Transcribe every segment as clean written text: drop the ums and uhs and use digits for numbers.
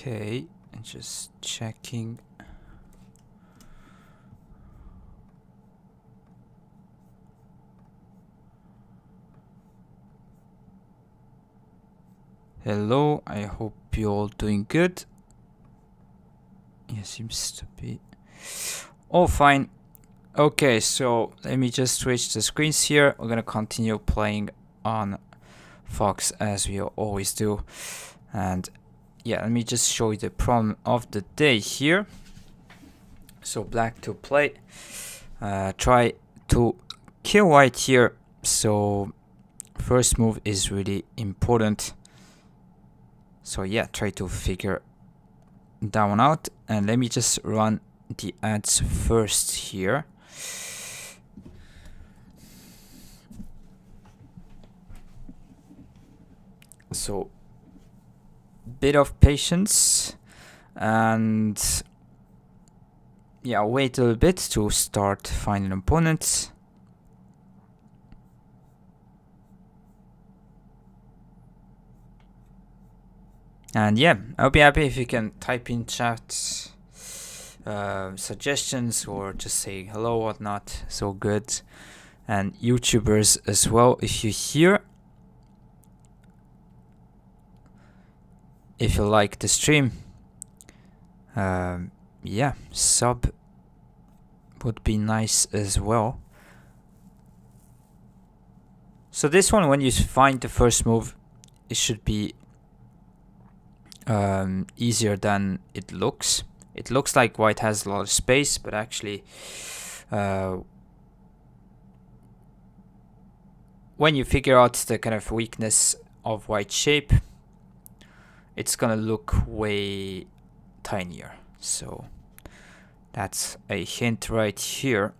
Okay, just checking. Hello, I hope you're all doing good. Yeah, seems to be all fine. Okay, so let me just switch the screens here. We're gonna continue playing on Fox as we always do. And yeah, let me just show you the problem of the day here. So black to play. Try to kill white here. So first move is really important. So yeah, try to figure that one out. And let me just run the ads first here. So bit of patience and yeah, wait a little bit to start finding opponents. And yeah, I'll be happy if you can type in chat suggestions or just say hello, whatnot. So good. And YouTubers as well, if you're here. If you like the stream, yeah, sub would be nice as well. So this one, when you find the first move, it should be easier than it looks. It looks like white has a lot of space, but actually when you figure out the kind of weakness of white shape, it's gonna look way tinier. So that's a hint right here.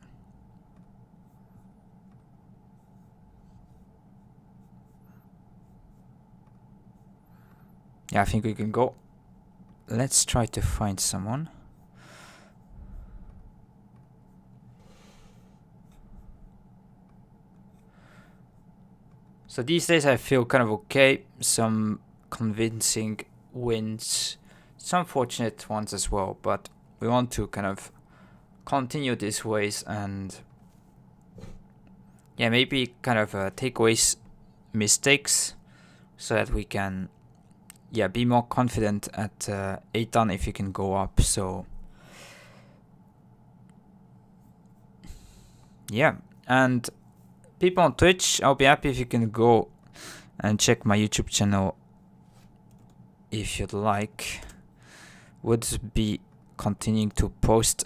Yeah, I think we can go. Let's try to find someone. So these days I feel kind of okay. Some convincing wins, some fortunate ones as well. But we want to kind of continue these ways and yeah, maybe kind of take away mistakes so that we can be more confident at 8 down if you can go up. So yeah, and people on Twitch, I'll be happy if you can go and check my YouTube channel if you'd like. Would be continuing to post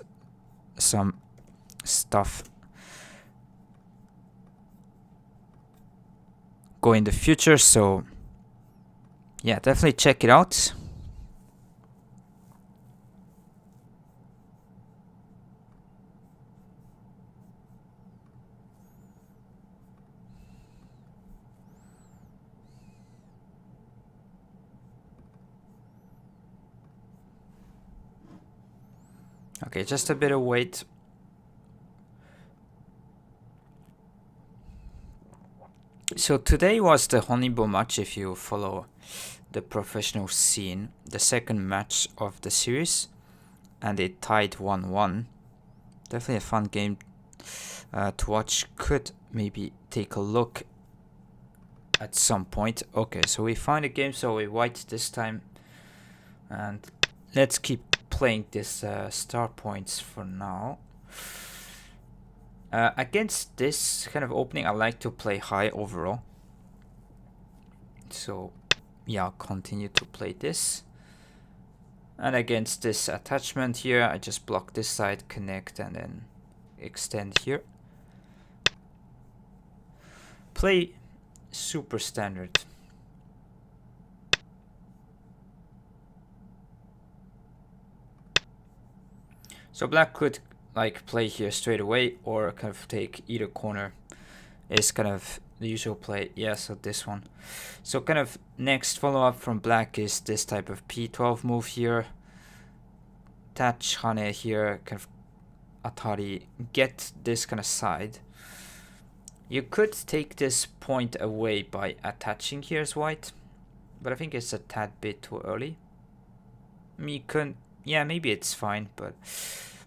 some stuff go in the future, so yeah, definitely check it out. Okay, just a bit of wait. So today was the Honeybow match, if you follow the professional scene, the second match of the series, and it tied 1-1. Definitely a fun game to watch. Could maybe take a look at some point. Okay, so we find a game, so we white this time, and let's keep playing this star points for now. Against this kind of opening, I like to play high overall. So yeah, I'll continue to play this. And against this attachment here, I just block this side, connect, and then extend here. Play super standard. So black could like play here straight away or kind of take either corner is kind of the usual play. Yeah, so this one. So kind of next follow-up from black is this type of P12 move here. Touch Hane here, kind of Atari, get this kind of side. You could take this point away by attaching here as white, but I think it's a tad bit too early. Me couldn't. Yeah, maybe it's fine, but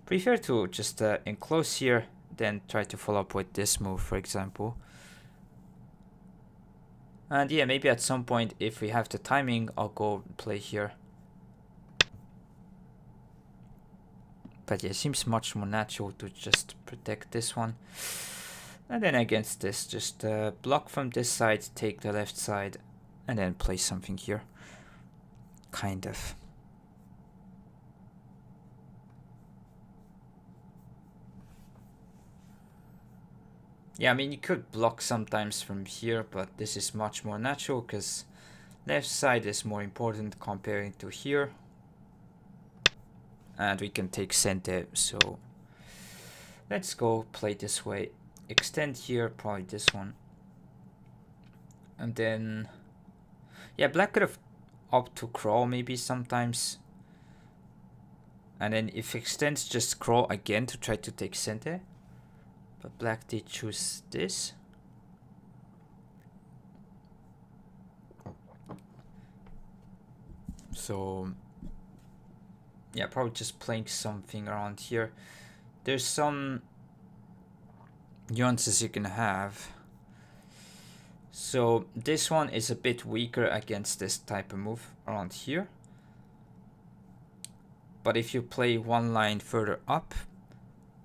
prefer to just enclose here, then try to follow up with this move, for example. And yeah, maybe at some point, if we have the timing, I'll go play here. But yeah, it seems much more natural to just protect this one. And then against this, just block from this side, take the left side, and then play something here. Kind of. Yeah, I mean, you could block sometimes from here, but this is much more natural because left side is more important comparing to here. And we can take center, so let's go play this way. Extend here, probably this one. And then, yeah, black could have opted to crawl maybe sometimes. And then if extends, just crawl again to try to take center. But black did choose this. So yeah, probably just playing something around here. There's some nuances you can have. So this one is a bit weaker against this type of move around here. But if you play one line further up,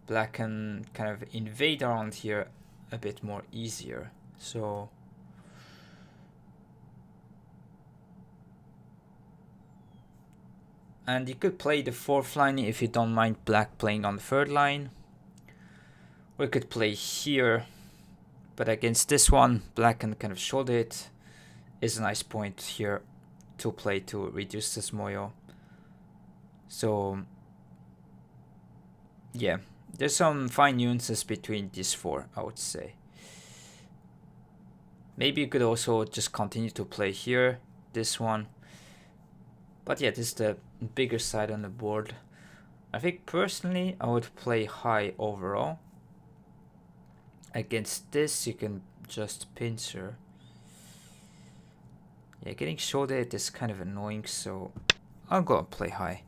black can kind of invade around here a bit more easier. So and you could play the fourth line if you don't mind black playing on the third line. We could play here, but against this one, black can kind of shoulder it. Is a nice point here to play to reduce this moyo. So yeah, there's some fine nuances between these four, I would say. Maybe you could also just continue to play here, this one. But yeah, this is the bigger side on the board. I think personally, I would play high overall. Against this, you can just pincer. Yeah, getting shouldered is kind of annoying, so I'll go and play high.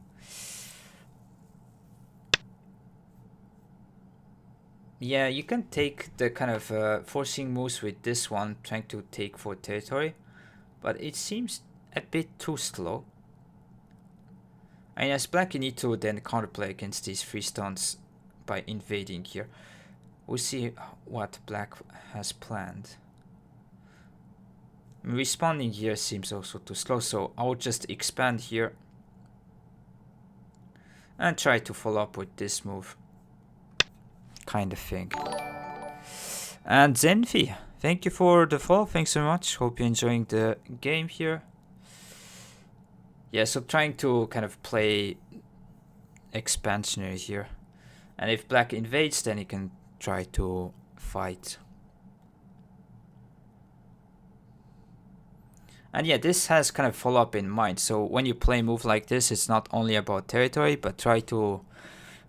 Yeah, you can take the kind of forcing moves with this one, trying to take for territory, but it seems a bit too slow. And as black, you need to then counterplay against these free stones by invading here. We'll see what black has planned. Responding here seems also too slow, so I'll just expand here and try to follow up with this move. Kind of thing. And Zenfi, thank you for the follow. Thanks so much. Hope you're enjoying the game here. Yeah, so trying to kind of play expansionary here. And if black invades, then he can try to fight. And yeah, this has kind of follow up in mind. So when you play a move like this, it's not only about territory, but try to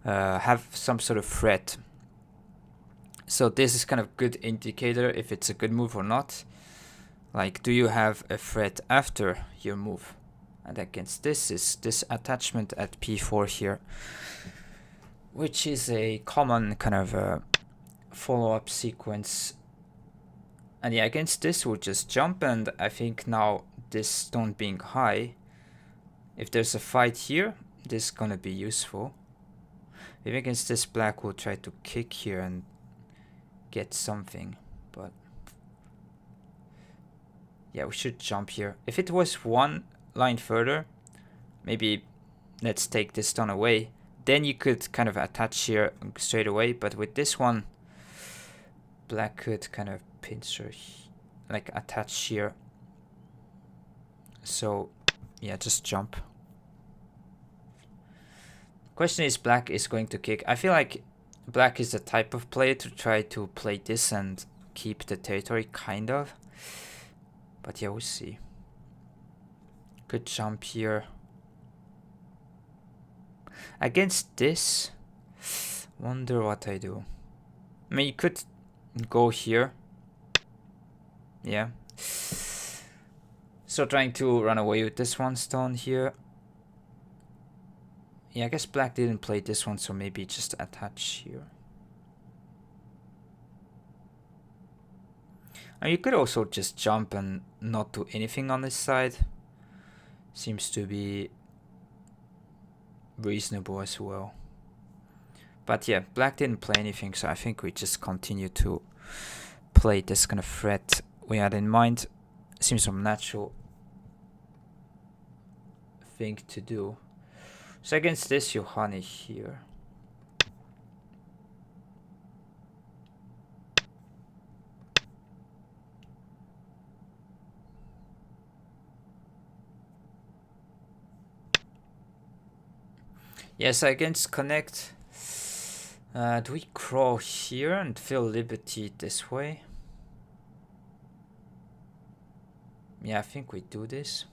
have some sort of threat. So this is kind of good indicator if it's a good move or not. Like, do you have a threat after your move? And against this is this attachment at p4 here, which is a common kind of follow-up sequence. And yeah, against this we'll just jump, and I think now this stone being high, if there's a fight here, this is gonna be useful. Maybe against this black we'll try to kick here and get something, but yeah, we should jump here. If it was one line further, maybe let's take this stone away, then you could kind of attach here straight away. But with this one, black could kind of pincer, like attach here. So yeah, just jump. Question is, black is going to kick. I feel like black is the type of player to try to play this and keep the territory, kind of. But yeah, we'll see. Could jump here. Against this, wonder what I do. I mean, you could go here. Yeah. So trying to run away with this one stone here. Yeah, I guess black didn't play this one, so maybe just attach here. And you could also just jump and not do anything on this side. Seems to be reasonable as well. But yeah, black didn't play anything, so I think we just continue to play this kind of threat we had in mind. Seems some natural thing to do. So against this, you honey here. Yes, against connect. Do we crawl here and feel liberty this way? Yeah, I think we do this.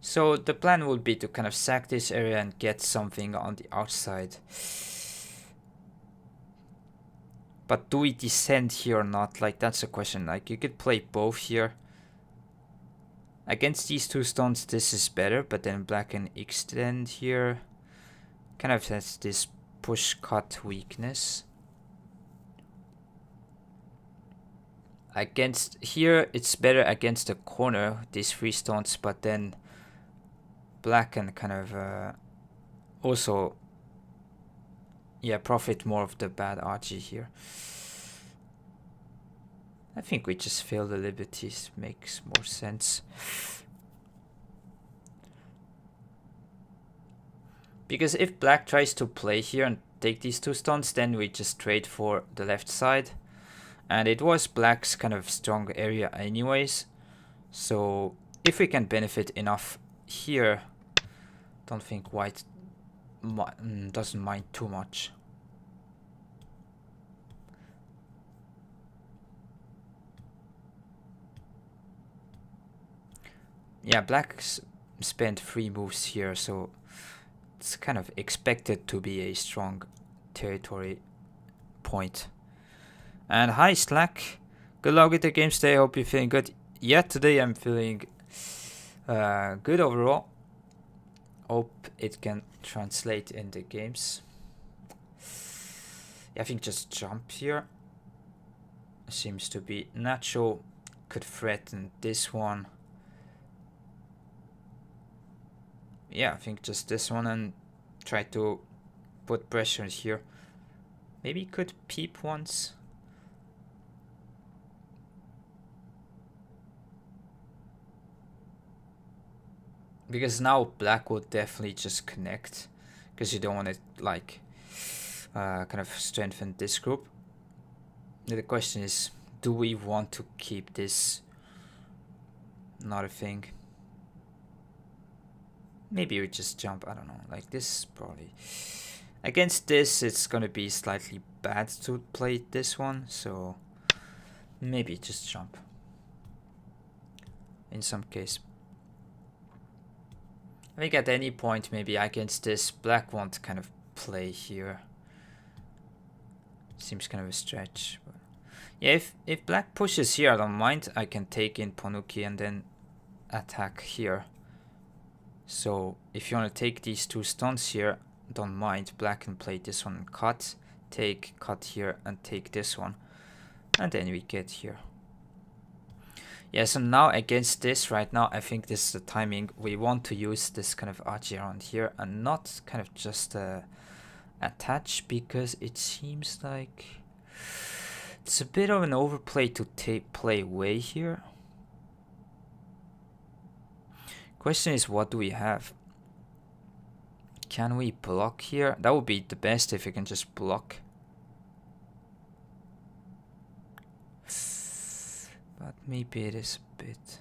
So the plan would be to kind of sack this area and get something on the outside. But do we descend here or not? Like, that's a question. Like, you could play both here. Against these two stones, this is better, but then black can extend here. Kind of has this push cut weakness. Against here, it's better against the corner, these three stones, but then black can kind of also, yeah, profit more of the bad RG here. I think we just fail the liberties, makes more sense. Because if black tries to play here and take these two stones, then we just trade for the left side. And it was black's kind of strong area anyways. So if we can benefit enough here, don't think white doesn't mind too much. Yeah, black spent 3 moves here, so it's kind of expected to be a strong territory point. And hi Slack, good luck with the game today. Hope you're feeling good. Yeah, today I'm feeling good overall. Hope it can translate in the games. Yeah, I think just jump here seems to be natural. Could threaten this one. Yeah, I think just this one and try to put pressure here. Maybe could peep once. Because now black will definitely just connect. Because you don't want to like kind of strengthen this group. The question is, do we want to keep this? Not a thing. Maybe we just jump, I don't know, like this probably. Against this, it's gonna be slightly bad to play this one, so maybe just jump. In some case. I think at any point, maybe against this, black won't kind of play here. Seems kind of a stretch. But yeah, if black pushes here, I don't mind. I can take in Ponuki and then attack here. So if you want to take these two stones here, don't mind. Black can play this one and cut. Take, cut here, and take this one. And then we get here. Yeah, so now against this, right now, I think this is the timing. We want to use this kind of RG around here and not kind of just attach, because it seems like it's a bit of an overplay to play away here. Question is, what do we have? Can we block here? That would be the best if we can just block. But maybe it is a bit...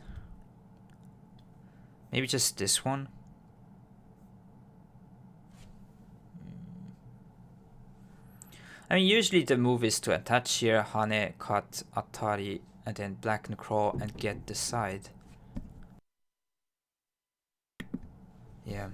Maybe just this one. I mean, usually the move is to attach here, Hane, cut, Atari, and then black and crawl and get the side. Yeah.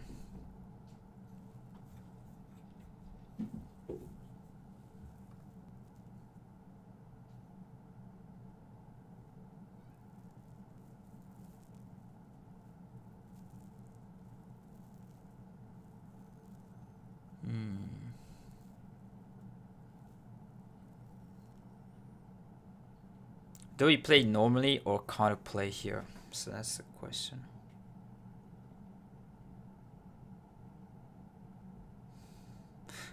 Do we play normally or counterplay here? So that's the question.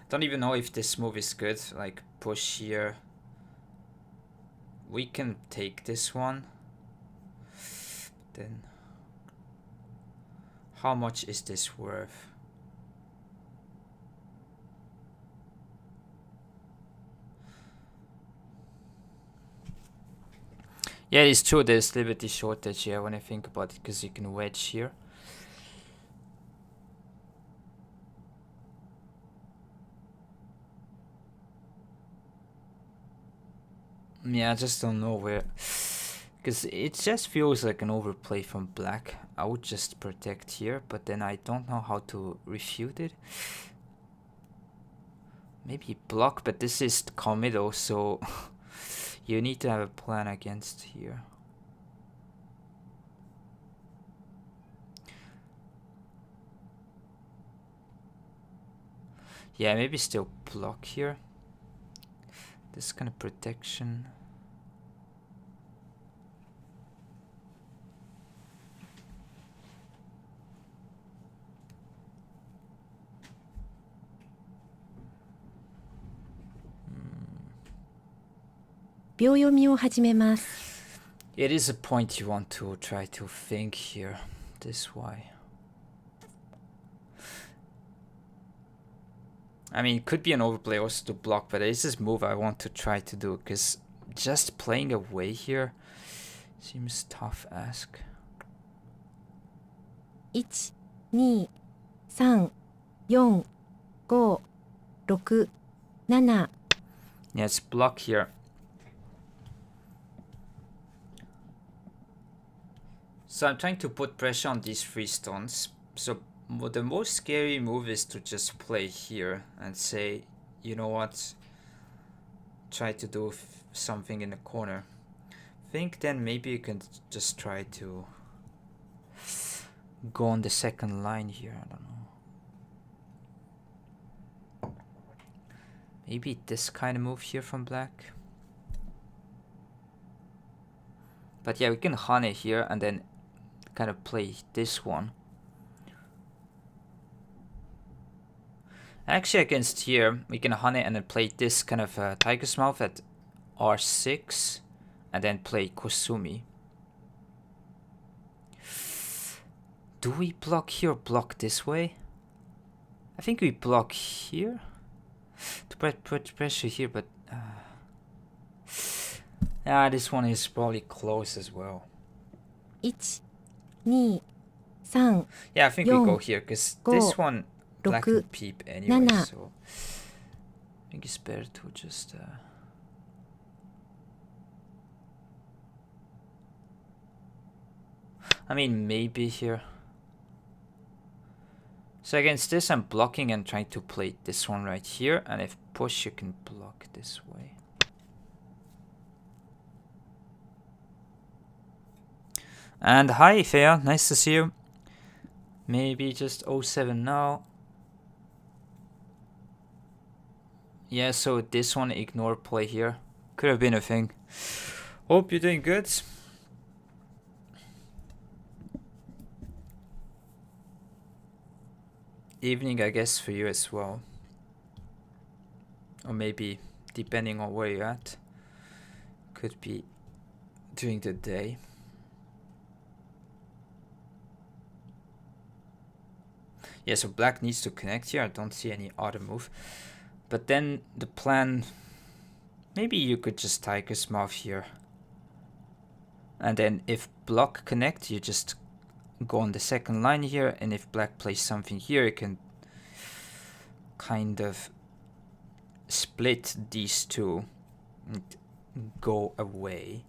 Don't even know if this move is good. Like push here. We can take this one. Then how much is this worth? Yeah, it's true, there's liberty shortage here when I think about it, because you can wedge here. Yeah, I just don't know where, because it just feels like an overplay from black. I would just protect here, but then I don't know how to refute it. Maybe block, but this is committal, so you need to have a plan against here. Yeah, maybe still block here. This kind of protection. It is a point you want to try to think here. This way. I mean, it could be an overplay also to block, but it's this move I want to try to do, because just playing away here seems tough ask. 1, 2, 3, 4, 5, 6, 7. Yeah, it's block here. So I'm trying to put pressure on these 3 stones. So the most scary move is to just play here and say, you know what, try to do something in the corner. Think then maybe you can just try to go on the second line here. I don't know. Maybe this kind of move here from black. But yeah, we can honey here and then kind of play this one. Actually, against here, we can honey and then play this kind of tiger's mouth at r6 and then play Kosumi. Do we block here or block this way? I think we block here to put pressure here, but this one is probably close as well. 1, 2, 3, yeah, I think we go here because this one black can peep anyway, so I think it's better to just I mean, maybe here. So against this, I'm blocking and trying to play this one right here, and if push, you can block this way. And hi, Thea, nice to see you. Maybe just 07 now. Yeah, so this one, ignore play here. Could have been a thing. Hope you're doing good. Evening, I guess, for you as well. Or maybe, depending on where you're at, could be during the day. Yeah, so black needs to connect here. I don't see any other move. But then the plan, maybe you could just tiger's mouth here. And then if block connect, you just go on the second line here, and if black plays something here, you can kind of split these two and go away.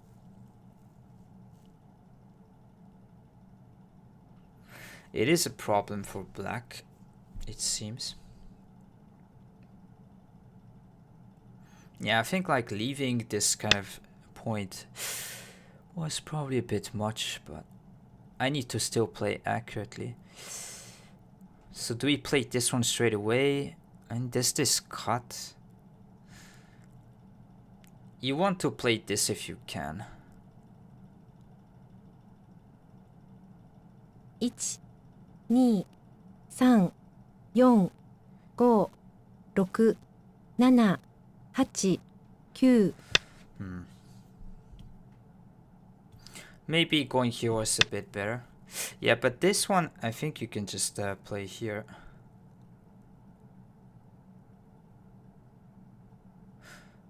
It is a problem for black, it seems. Yeah, I think like leaving this kind of point was probably a bit much, but I need to still play accurately. So do we play this one straight away? And does this cut? You want to play this if you can. 1、2、3、4、5、6、7、8、9。Maybe going here was a bit better. Yeah, but this one, I think you can just play here.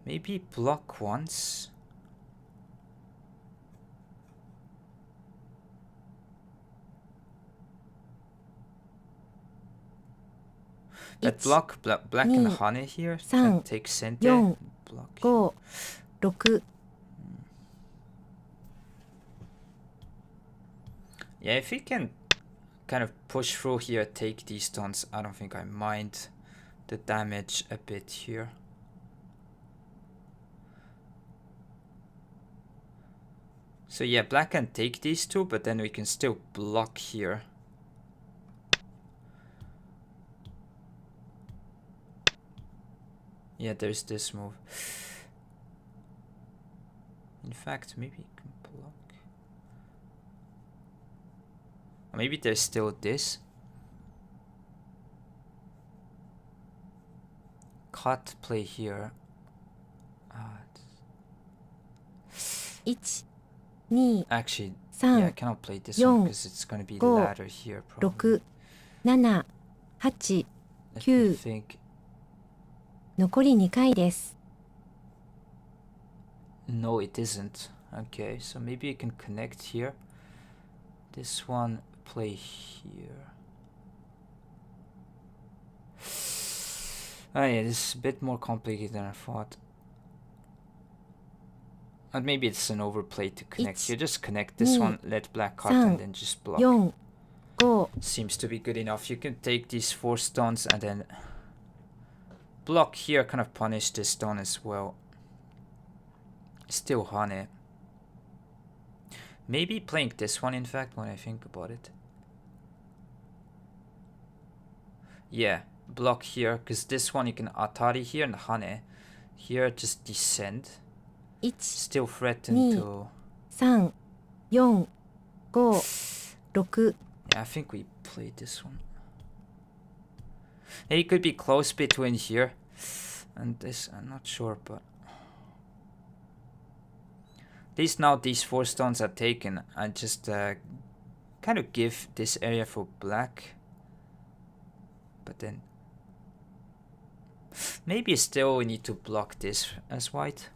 Maybe block once. But block black and honey here. Can take center. Block. 5、6。Yeah, if we can kind of push through here, take these stones, I don't think I mind the damage a bit here. So yeah, black can take these two, but then we can still block here. Yeah, there's this move. In fact, maybe you can block. Or maybe there's still this. Cut, play here. 1、2、 Actually, 3、 yeah, I cannot play this one because it's gonna be the ladder here probably. 6、7、8、Let me 9。 think. 残り2回です。 No, it isn't. Okay, so maybe you can connect here. This one, play here. Oh yeah, this is a bit more complicated than I thought. And maybe it's an overplay to connect here. Just connect this one, let black cut, and then just block. 4、5。 Seems to be good enough. You can take these 4 stones and then block here, kind of punish this stone as well. Still honey. Maybe playing this one, in fact, when I think about it. Yeah, block here, because this one you can atari here and honey. Here, just descend. 1、 Still threaten 2、 to... 3、4、5、6。 Yeah, I think we played this one. It could be close between here and this, I'm not sure, but... At least now these 4 stones are taken. I just kind of give this area for black. But then... Maybe still we need to block this as white.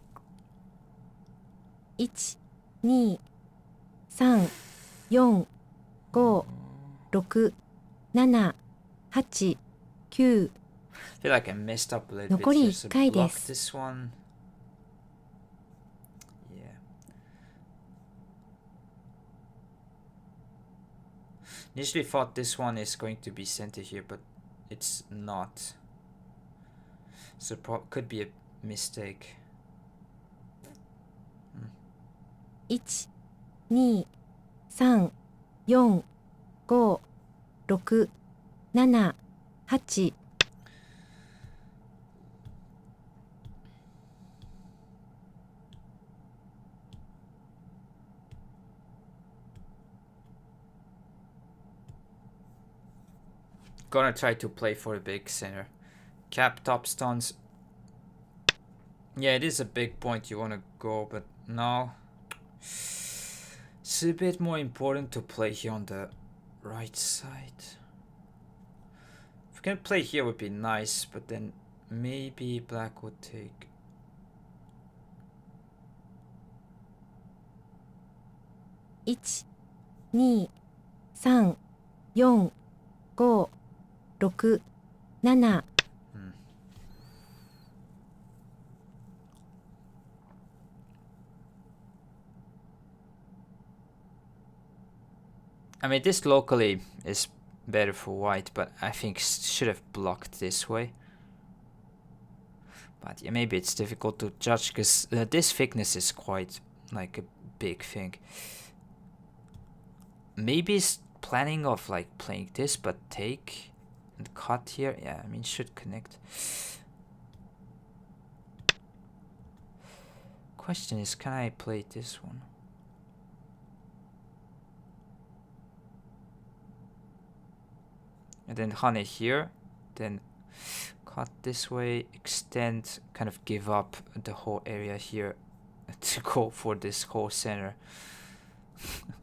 1、2、3、4、5、6、7、8、9。 I feel like I messed up a little bit 残り here, 1 so 回 block です。 this one. Yeah. Initially thought this one is going to be center here, but it's not. So could be a mistake. 1、2、3、4、5、6、7、8。 Gonna try to play for a big center. Cap top stones. Yeah, it is a big point you want to go, but now it's a bit more important to play here on the right side. If we can play here would be nice, but then maybe black would take.1、2、3、4、5、6、7。 I mean, this locally is better for white, but I think should have blocked this way. But yeah, maybe it's difficult to judge because this thickness is quite like a big thing. Maybe it's planning of like playing this, but take and cut here. Yeah, I mean, should connect. Question is, can I play this one? and then hane here, then cut this way, extend, kind of give up the whole area here to go for this whole center.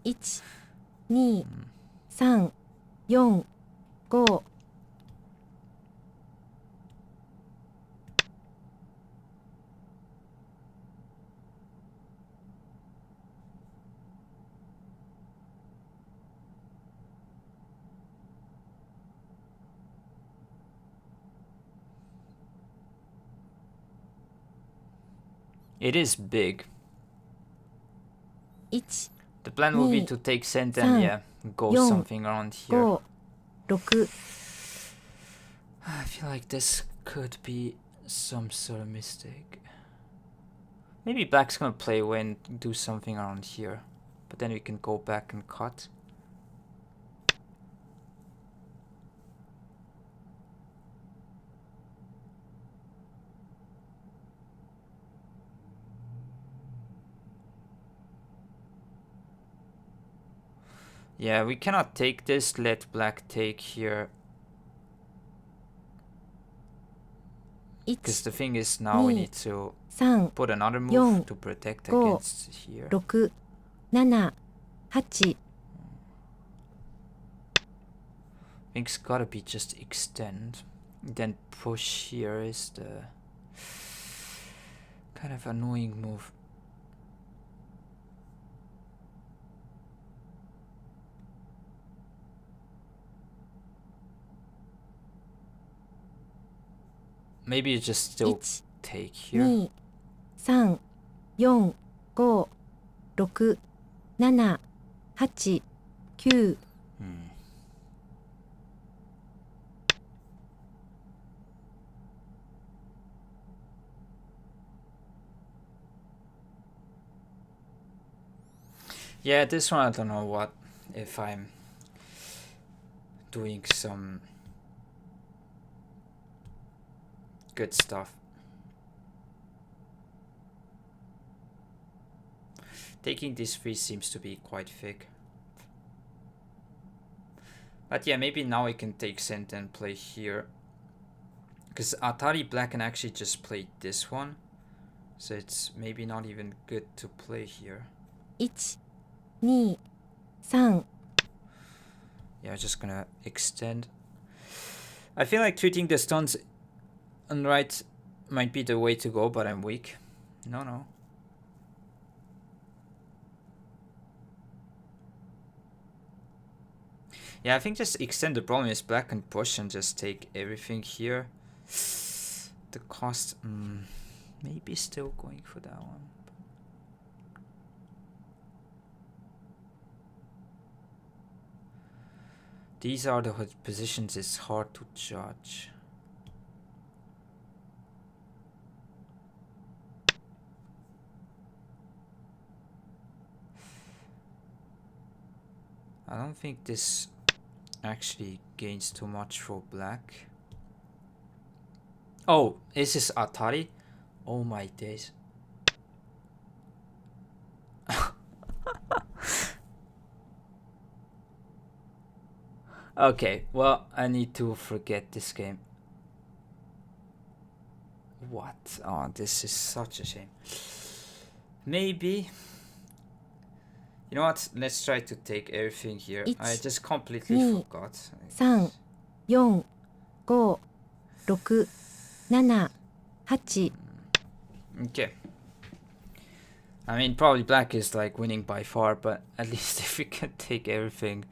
1、2、3、4、5。It is big. 1、 The plan will be to take center and yeah, go something around here. 5、6。I feel like this could be some sort of mistake. Maybe black's gonna play away and do something around here. But then we can go back and cut. Yeah, we cannot take this, let black take here. Because the thing is now we need to put another move to protect against here. 6、7、8。Things gotta be just extend. Then push here is the kind of annoying move. Maybe you just still take here. 2、3、4、5、6、7、8、9。Yeah, this one I don't know what if I'm doing some good stuff. Taking this 3 seems to be quite thick. But yeah, maybe now I can take center and play here. Because Atari black can actually just play this one. So it's maybe not even good to play here. 1、2、3。Yeah, I'm just gonna extend. I feel like treating the stones on right might be the way to go, but I'm weak. No. Yeah, I think just extend. The problem is black can push and just take everything here. The cost, maybe still going for that one. These are the positions it's hard to judge. I don't think this actually gains too much for black. Oh, is this Atari? Oh my days. Okay, well, I need to forget this game. What? Oh, this is such a shame. Maybe. You know what? Let's try to take everything here. I just completely forgot. 3、4、5、6、7、8。 Okay. I mean, probably black is like winning by far, but at least if we can take everything.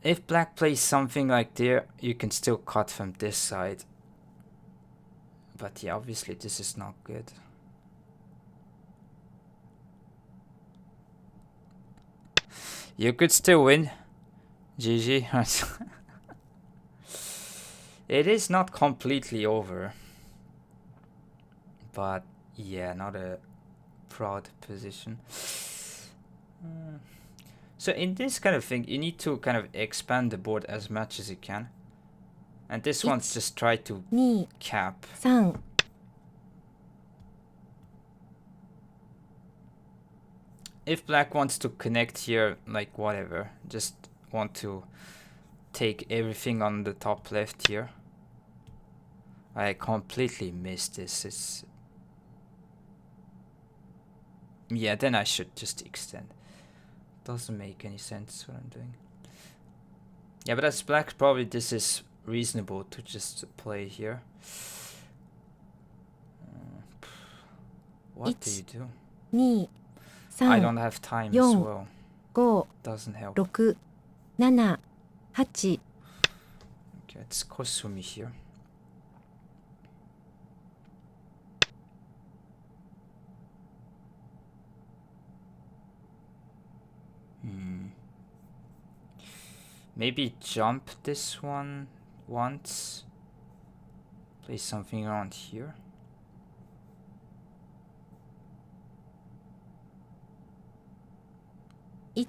If black plays something like there, you can still cut from this side. But yeah, obviously this is not good. You could still win. GG. It is not completely over. But yeah, not a proud position. So in this kind of thing, you need to kind of expand the board as much as you can. And this one's just try to cap. 3。If black wants to connect here, like whatever, just want to take everything on the top left here. I completely missed this. It's... Yeah, then I should just extend. Doesn't make any sense what I'm doing. Yeah, but as black, probably this is reasonable to just play here. What do you do? 2、I 3、 don't have time as 4、 well. 5、 Doesn't help. 6、7、8、 Okay, it's Kosumi here. Maybe jump this one once. Play something around here. One,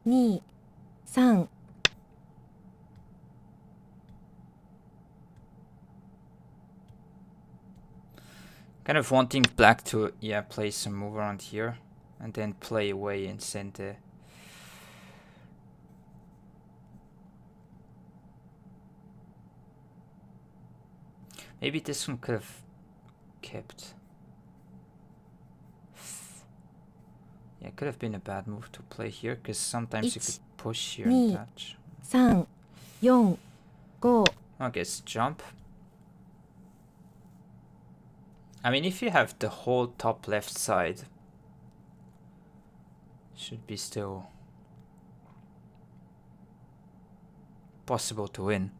2、3、 Kind of wanting black to, yeah, play some move around here. And then play away in center. Maybe this one could have kept. Yeah, it could have been a bad move to play here, because sometimes you could push here and touch. 3、4、5。 Okay, it's jump. I mean, if you have the whole top left side, should be still possible to win.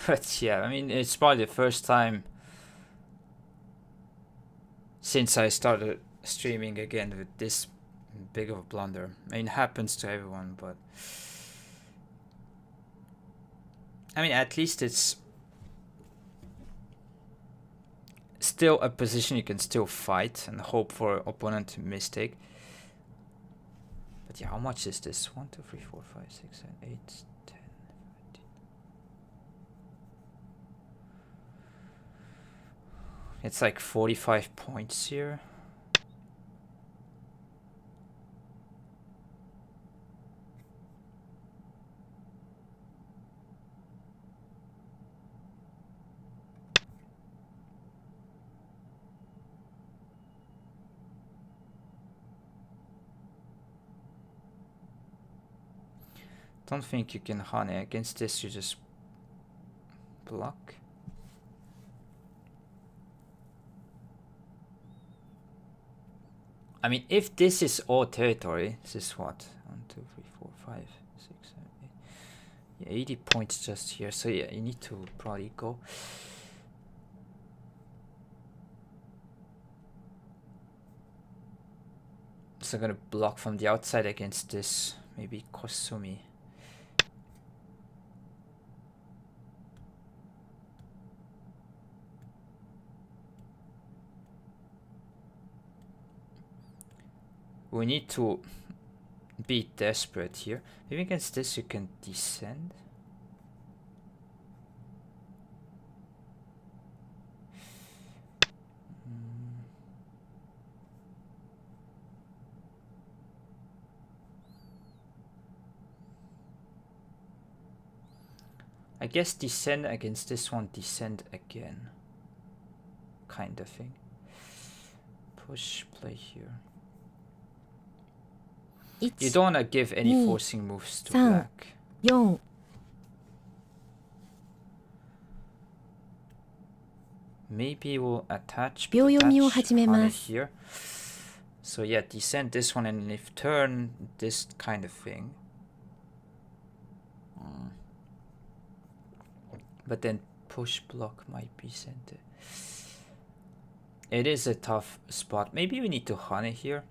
But yeah, I mean, it's probably the first time since I started streaming again with this big of a blunder. I mean, it happens to everyone, but I mean, at least it's still a position you can still fight and hope for opponent to mistake. But yeah, how much is this? 1, 2, 3, 4, 5, 6, 7, 8, 10, 15. It's like 45 points here. Don't think you can honey. Against this you just block. I mean, if this is all territory, this is what? 1, 2, 3, 4, 5, 6, 7, 8. Yeah, 80 points just here. So yeah, you need to probably go. So I'm gonna block from the outside against this. Maybe Kosumi. We need to be desperate here. Maybe against this you can descend. I guess descend against this one, descend again. Kind of thing. Push, play here. You don't want to give any forcing moves to black. 4、Maybe we'll attach, 秒読みを始めます。 here. So yeah, descend this one and if turn this kind of thing. But then push block might be center. It is a tough spot. Maybe we need to honey here.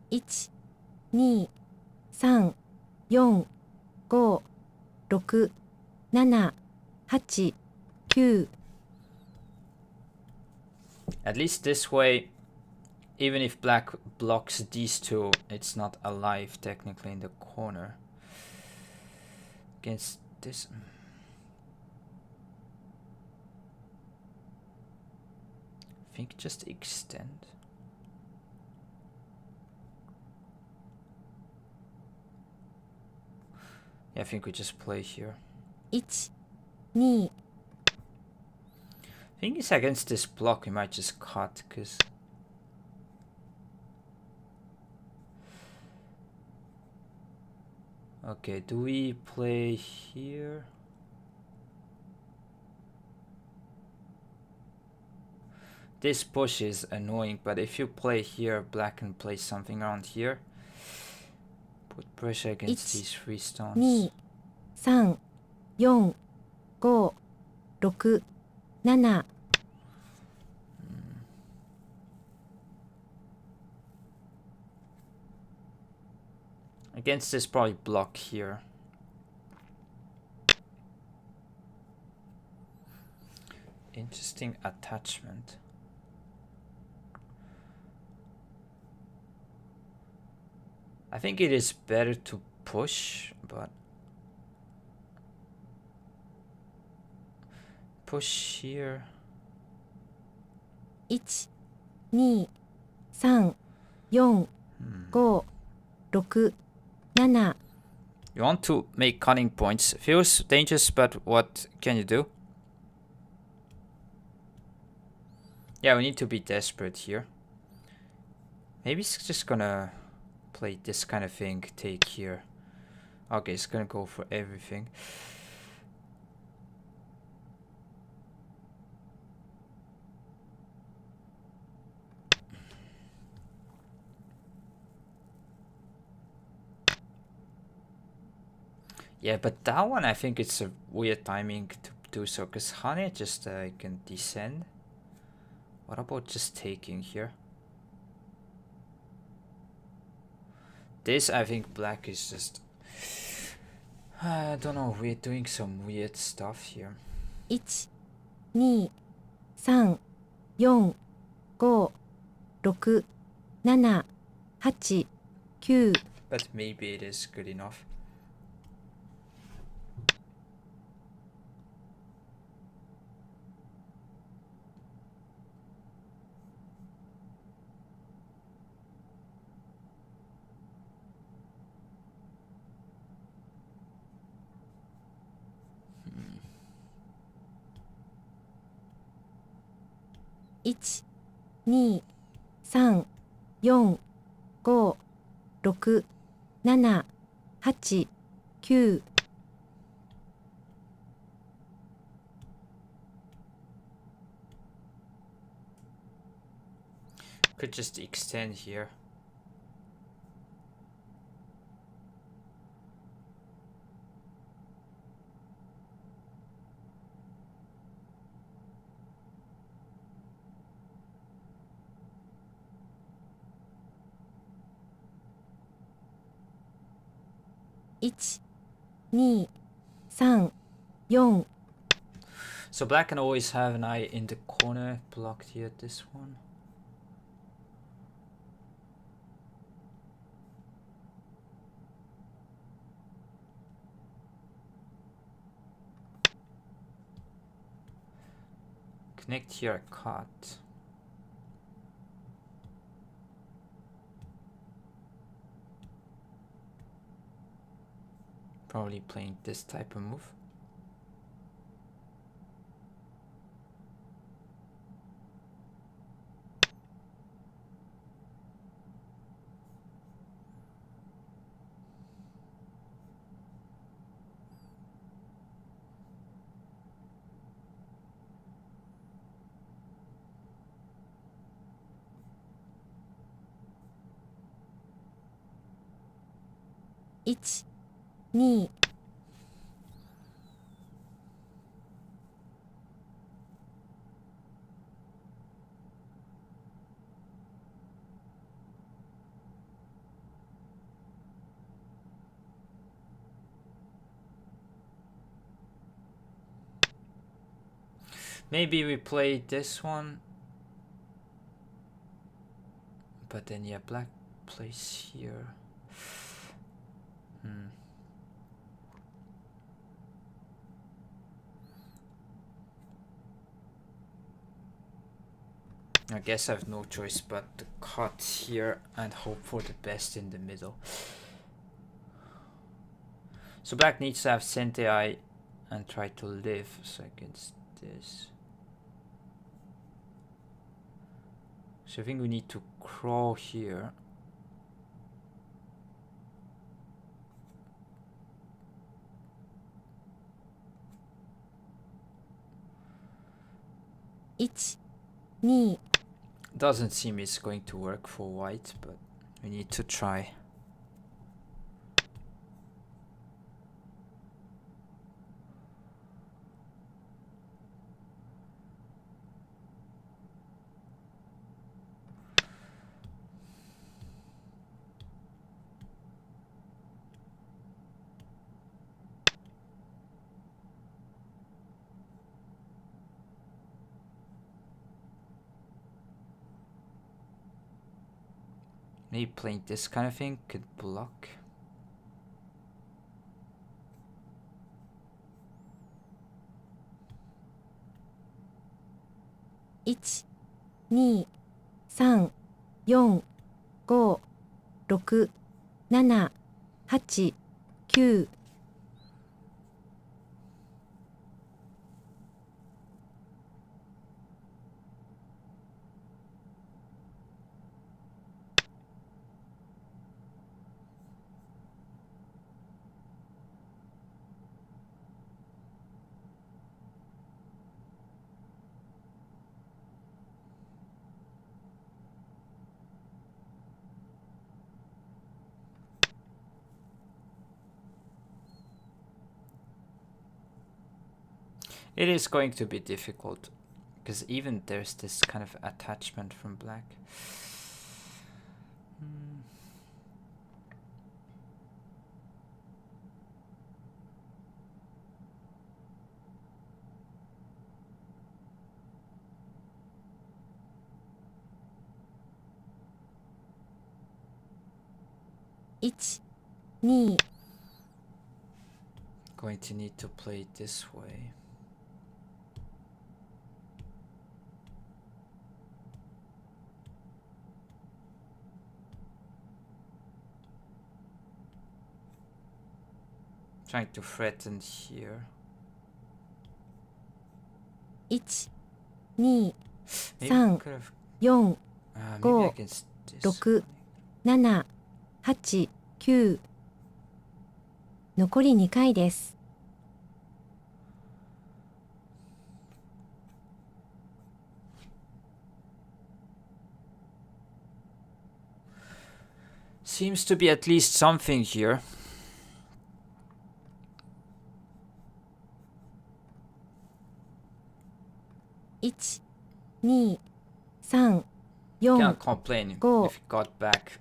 1、2、3、4、5、6、7、8、9。 At least this way, even if black blocks these two, it's not alive technically in the corner. Against this. think just extend. Yeah, I think we just play here. 1、2、 I think it's against this block, we might just cut, because... Okay, do we play here? This push is annoying, but if you play here, black can play something around here. Put pressure against these 3 stones. 2、3、4、5、6、7、 Against this probably block here. Interesting attachment. I think it is better to push, but push here. 1、2、3、4、5、6、7、 You want to make cutting points. Feels dangerous, but what can you do? Yeah, we need to be desperate here. Maybe it's just gonna play this kind of thing, take here. Okay, it's gonna go for everything. Yeah, but that one I think it's a weird timing to do so, because Hane just can descend. What about just taking here? This, I think black is just... I don't know, we're doing some weird stuff here. 1、2、3、4、5、6、7、8、9。 But maybe it is good enough.1、2、3、4、5、6、7、8、9。 Could just extend here.1、2、3、4。 So black can always have an eye in the corner, blocked here at this one. Connect here, cut. Probably playing this type of move.1、2。 Maybe we play this one. But then yeah, black plays here. I guess I have no choice but to cut here and hope for the best in the middle. So black needs to have Sentei and try to live so against this. So I think we need to crawl here. Doesn't seem it's going to work for white, but we need to try. Maybe playing this kind of thing could block. One, 2, 3, 4, 5, 6, 7, 8, 9. It is going to be difficult because even there's this kind of attachment from black. One, 2. Going to need to play it this way. Trying to threaten here. 1, 2, Maybe 3, I could have 4, maybe Go. against this. 6, 7、8、9。残り2回です。Seems to be at least something here. One, 2、3、4、 Can't complain Go. if it got back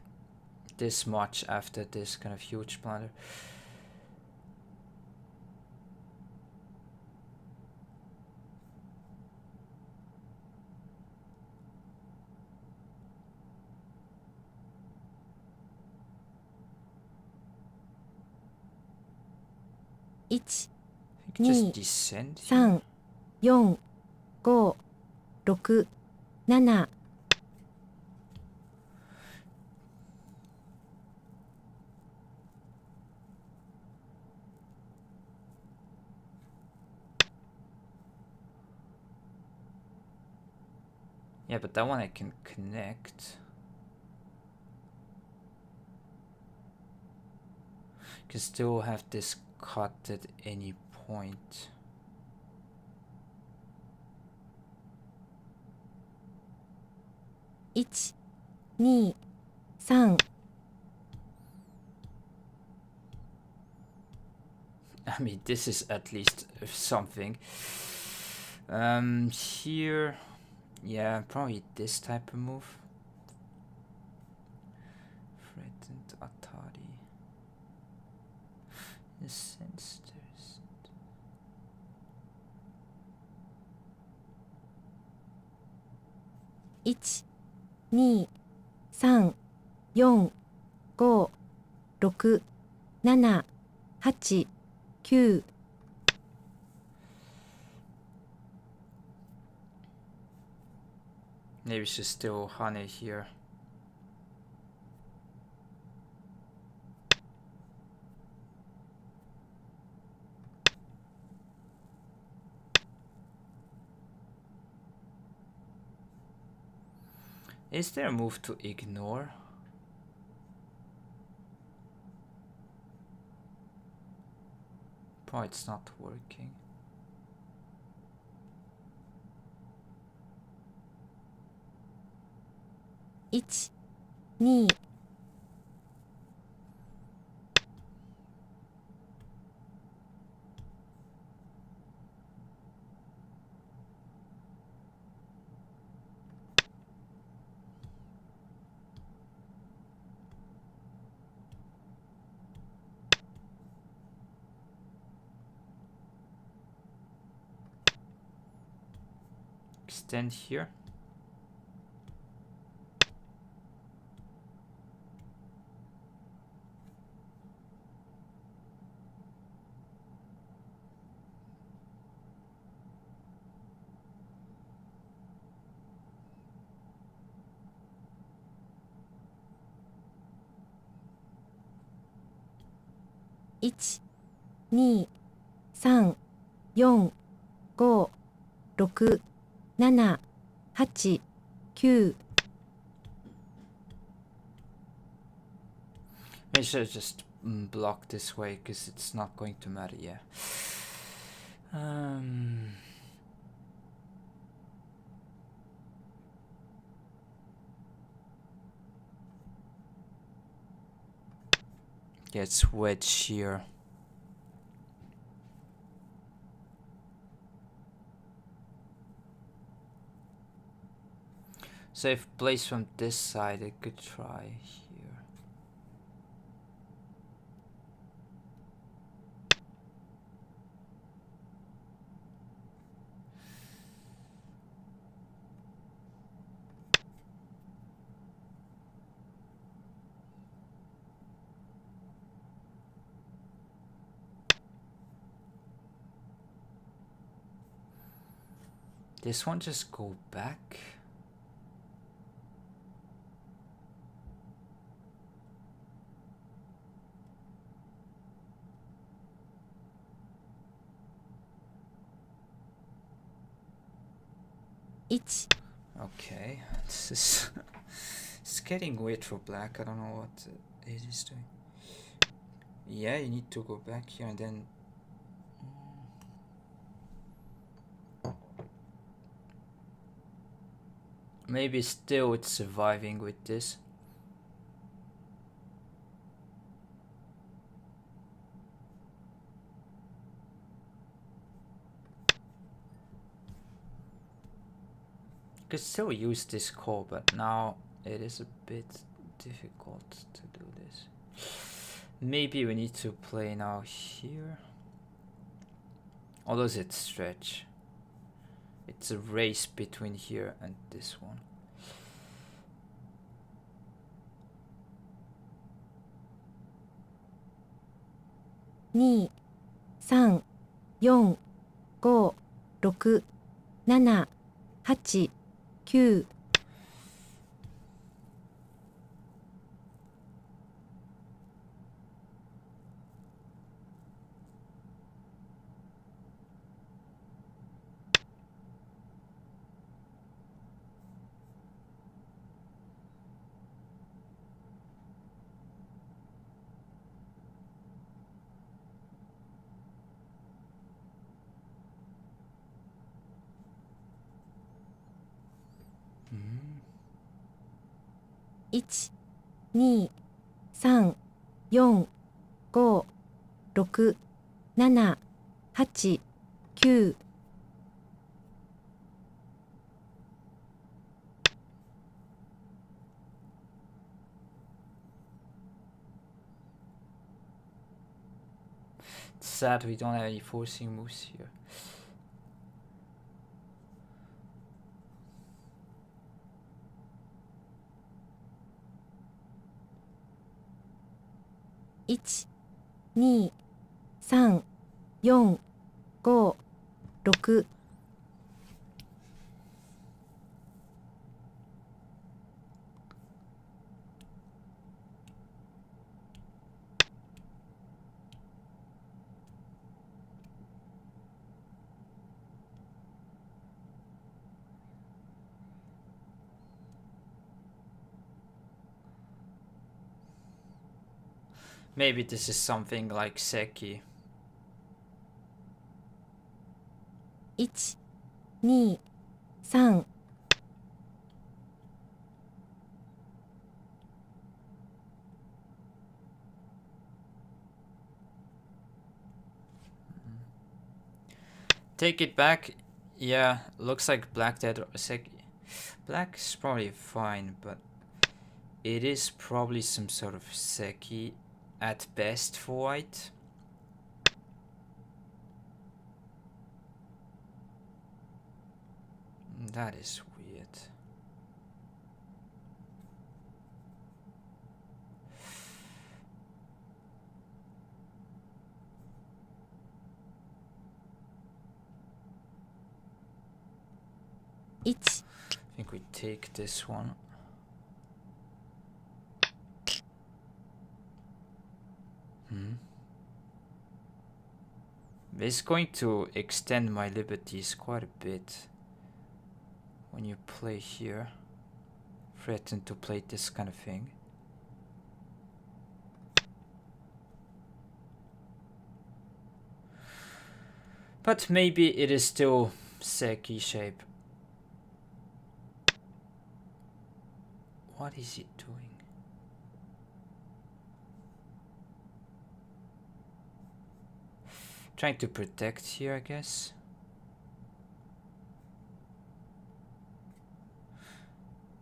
this much after this kind of huge blunder. One, Just 2、 descend here. 3、4、5、6、7。Yeah, but that one I can connect. Can still have this cut at any point. One, 2、3。I mean, this is at least something. Here, yeah, probably this type of move. Threatened Atari. In a sense, there's... One, 2、3、4、5、6、7、8、9。Maybe she's still honey here. Is there a move to ignore? Oh, it's not working. One, 2, Extend here. One, 2, 3, 4, 5, 6, 7, 8, 9. I should just block this way because it's not going to matter. Yeah. Gets wedge here. So if placed from this side, I could try here. This one just go back. One, Okay, this is it's getting weird for black. I don't know what it is doing. Yeah, you need to go back here and then. Maybe still it's surviving with this. Could still use this call, but now it is a bit difficult to do this. Maybe we need to play now here. Or does it stretch? It's a race between here and this one. Two, 3, 4, 5, 6, 7, 8, 9. One, 2, 3, 4, 5, 6, 7, 8, 9. It's sad we don't have any forcing moves here. One, 2, 3, 4, 5, 6. Maybe this is something like seki. 1、2、3、Take it back. Yeah, looks like black dead or seki. Black is probably fine, but it is probably some sort of seki at best for white. That is weird. I think we take this one. It's going to extend my liberties quite a bit when you play here. Threaten to play this kind of thing. But maybe it is still seki shape. What is it doing? Trying to protect here, I guess.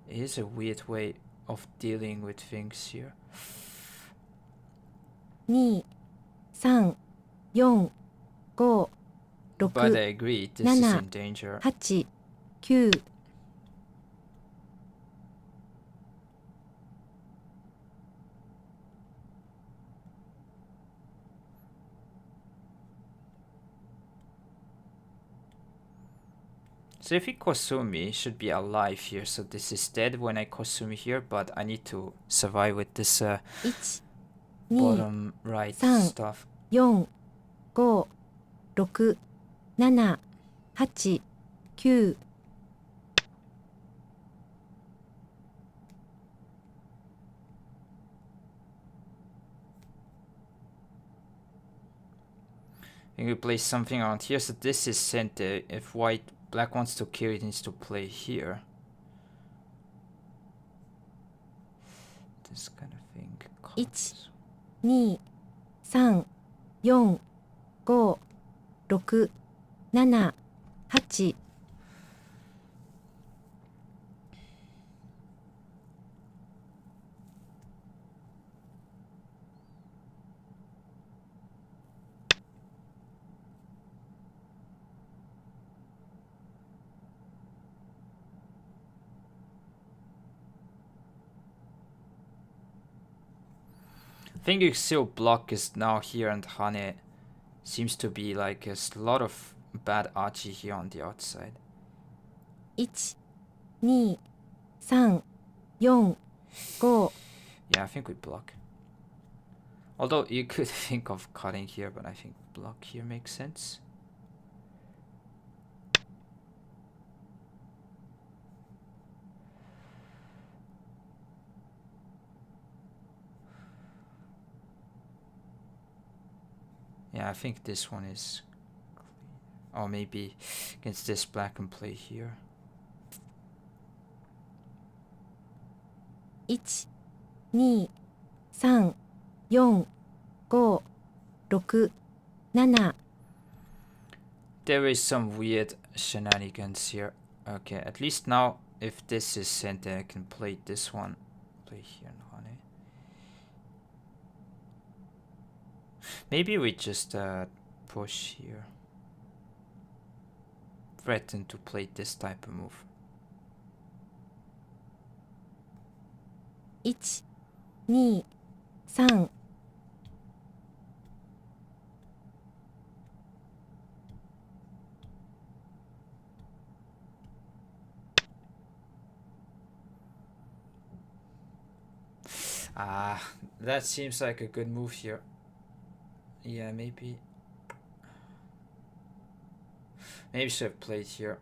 It is a weird way of dealing with things here. 2、3、4、5、But I 6、 agree, this is in danger. 8、9、So if he Kosumi, should be alive here. So this is dead when I Kosumi here, but I need to survive with this 1、2、 bottom right 3、 stuff. 4、5、6、7、8、9、I think we play something around here. So this is center. If black wants to kill, it needs to play here. This kind of thing. 1、2、3、4、5、6、7、8、I think you still block is now here, and Hane seems to be like a lot of bad archie here on the outside. 1、2、3、4、5、 Yeah, I think we block. Although you could think of cutting here, but I think block here makes sense. Yeah, I think this one is clean. Or maybe against this black and play here. 1、2、3、4、5、6、7、 There is some weird shenanigans here. Okay, at least now if this is center, I can play this one. Play here and Hane. Maybe we just push here. Threaten to play this type of move. 1、2、3、 that seems like a good move here. Yeah, maybe should have played here.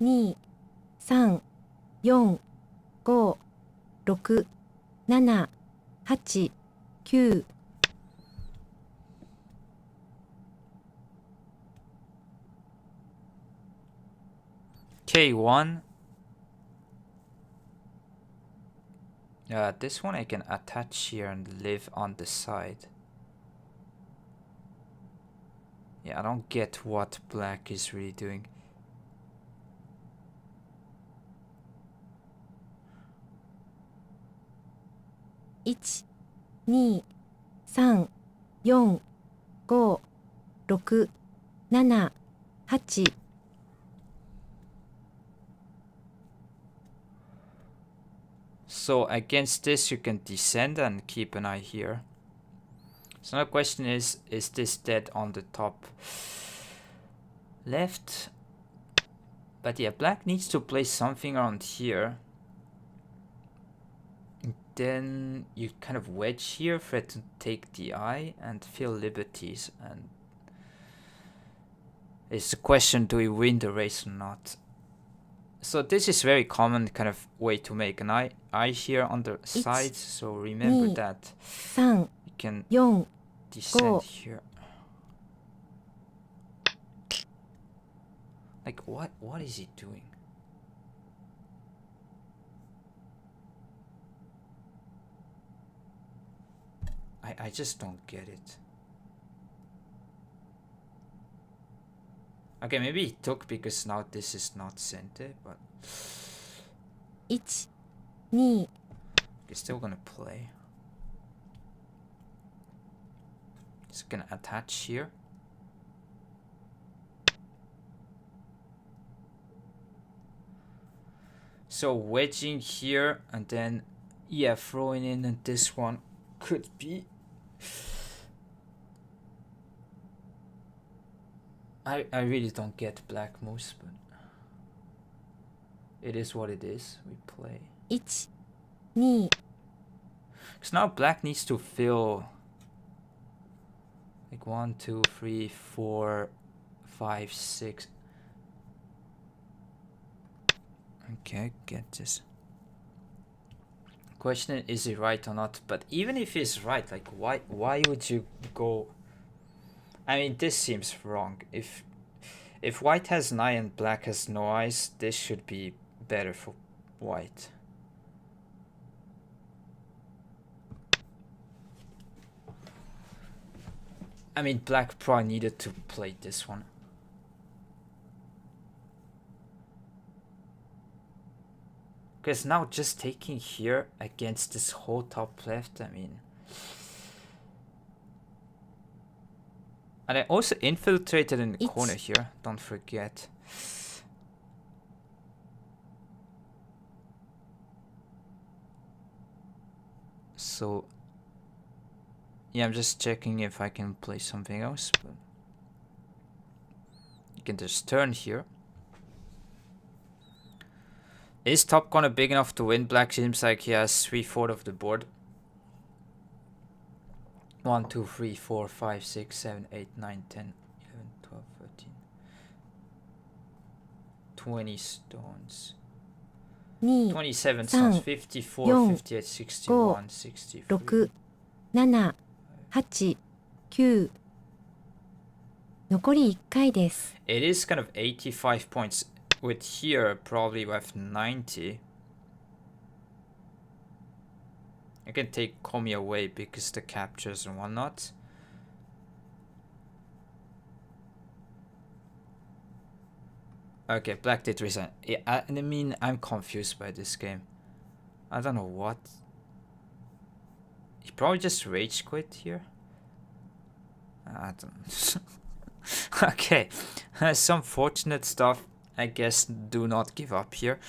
2、3、4、5、6、7、8、9。K1. This one I can attach here and live on the side. Yeah, I don't get what black is really doing. One, 2、3、4、5、6、7、8。So against this you can descend and keep an eye here. So now the question is this dead on the top left? But yeah, black needs to play something around here. And then you kind of wedge here for it to take the eye and feel liberties. And it's a question, do we win the race or not? So this is very common kind of way to make an eye here on the sides. So remember that. You can descend here. Like what is he doing? I just don't get it. Okay, maybe he took because now this is not center, but 1、2。he's still gonna play. Just gonna attach here. So wedging here and then yeah, throwing in and this one could be. I really don't get black moves, but it is what it is. We play. 1、2。Because now black needs to fill like 1, 2, 3, 4, 5, 6. Okay, get this. Question is he right or not? But even if he's right, like why would you go? I mean, this seems wrong. If white has an eye and black has no eyes, this should be better for white. I mean, black probably needed to play this one. Because now just taking here against this whole top left, I mean. And I also infiltrated in the corner here, don't forget. So, yeah, I'm just checking if I can play something else. But you can just turn here. Is top corner big enough to win? Black seems like he has 3/4 of the board. 1, 2, 3, 4, 5, 6, 7, 8, 9, 10, 11, 12, 13. 20 stones. 27 stones. 54, 58, 61, 63. 6、7、8、9。残り1回です。 It is kind of 85 points. With here, probably with 90. I can take Komi away because the captures and whatnot. Okay, black did resign. Yeah, I mean, I'm confused by this game. I don't know what. He probably just rage quit here. I don't know. Okay, some fortunate stuff. I guess do not give up here.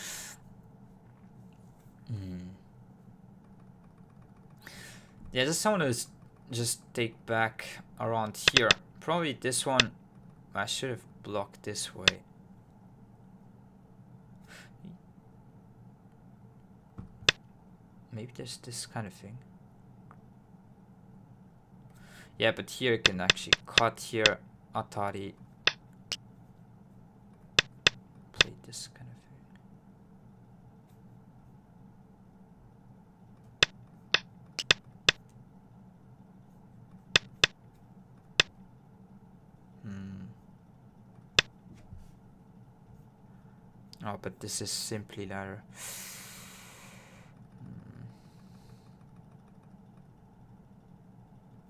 Yeah, just want to just take back around here. Probably this one. I should have blocked this way. Maybe there's this kind of thing. Yeah, but here you can actually cut here. Atari. Play this. this kind of thing. Oh, but this is simply ladder.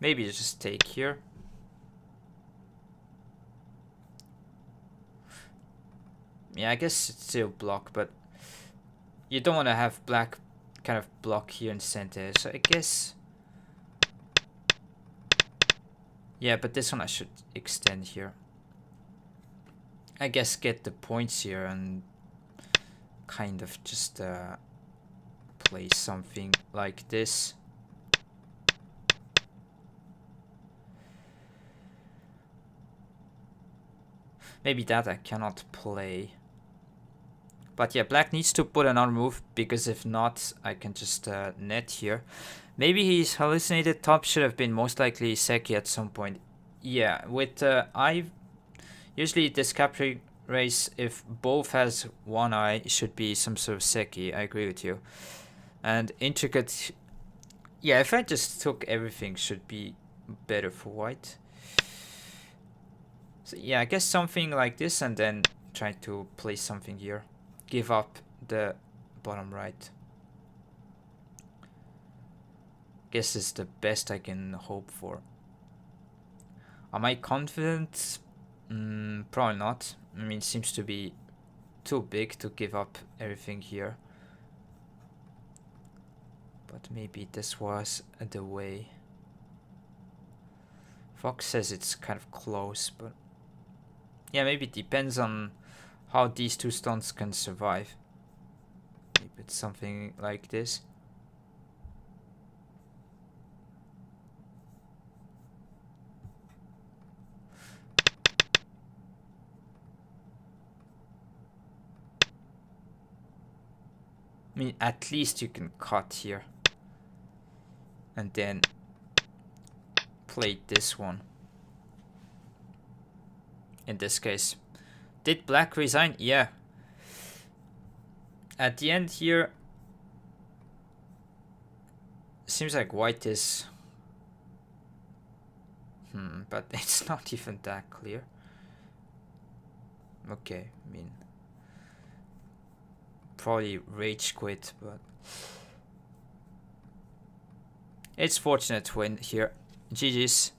Maybe just take here. Yeah, I guess it's still block, but you don't want to have black kind of block here in center. So I guess... Yeah, but this one I should extend here. I guess get the points here and kind of just play something like this. Maybe that I cannot play. But yeah, black needs to put another move, because if not, I can just net here. Maybe he's hallucinated. Top should have been most likely Seki at some point. Yeah, with usually this capturing race, if both has one eye, it should be some sort of Seki. I agree with you. And intricate... Yeah, if I just took everything, should be better for white. So yeah, I guess something like this, and then try to play something here. Give up the bottom right. Guess it's the best I can hope for. Am I confident? Probably not. I mean, it seems to be too big to give up everything here. But maybe this was the way. Fox says it's kind of close, but... Yeah, maybe it depends on how these two stones can survive. Maybe it's something like this. I mean, at least you can cut here. And then play this one. In this case. Did black resign? Yeah. At the end here, seems like white is... but it's not even that clear. Okay, I mean... Probably rage quit, but... It's fortunate to win here. GG's.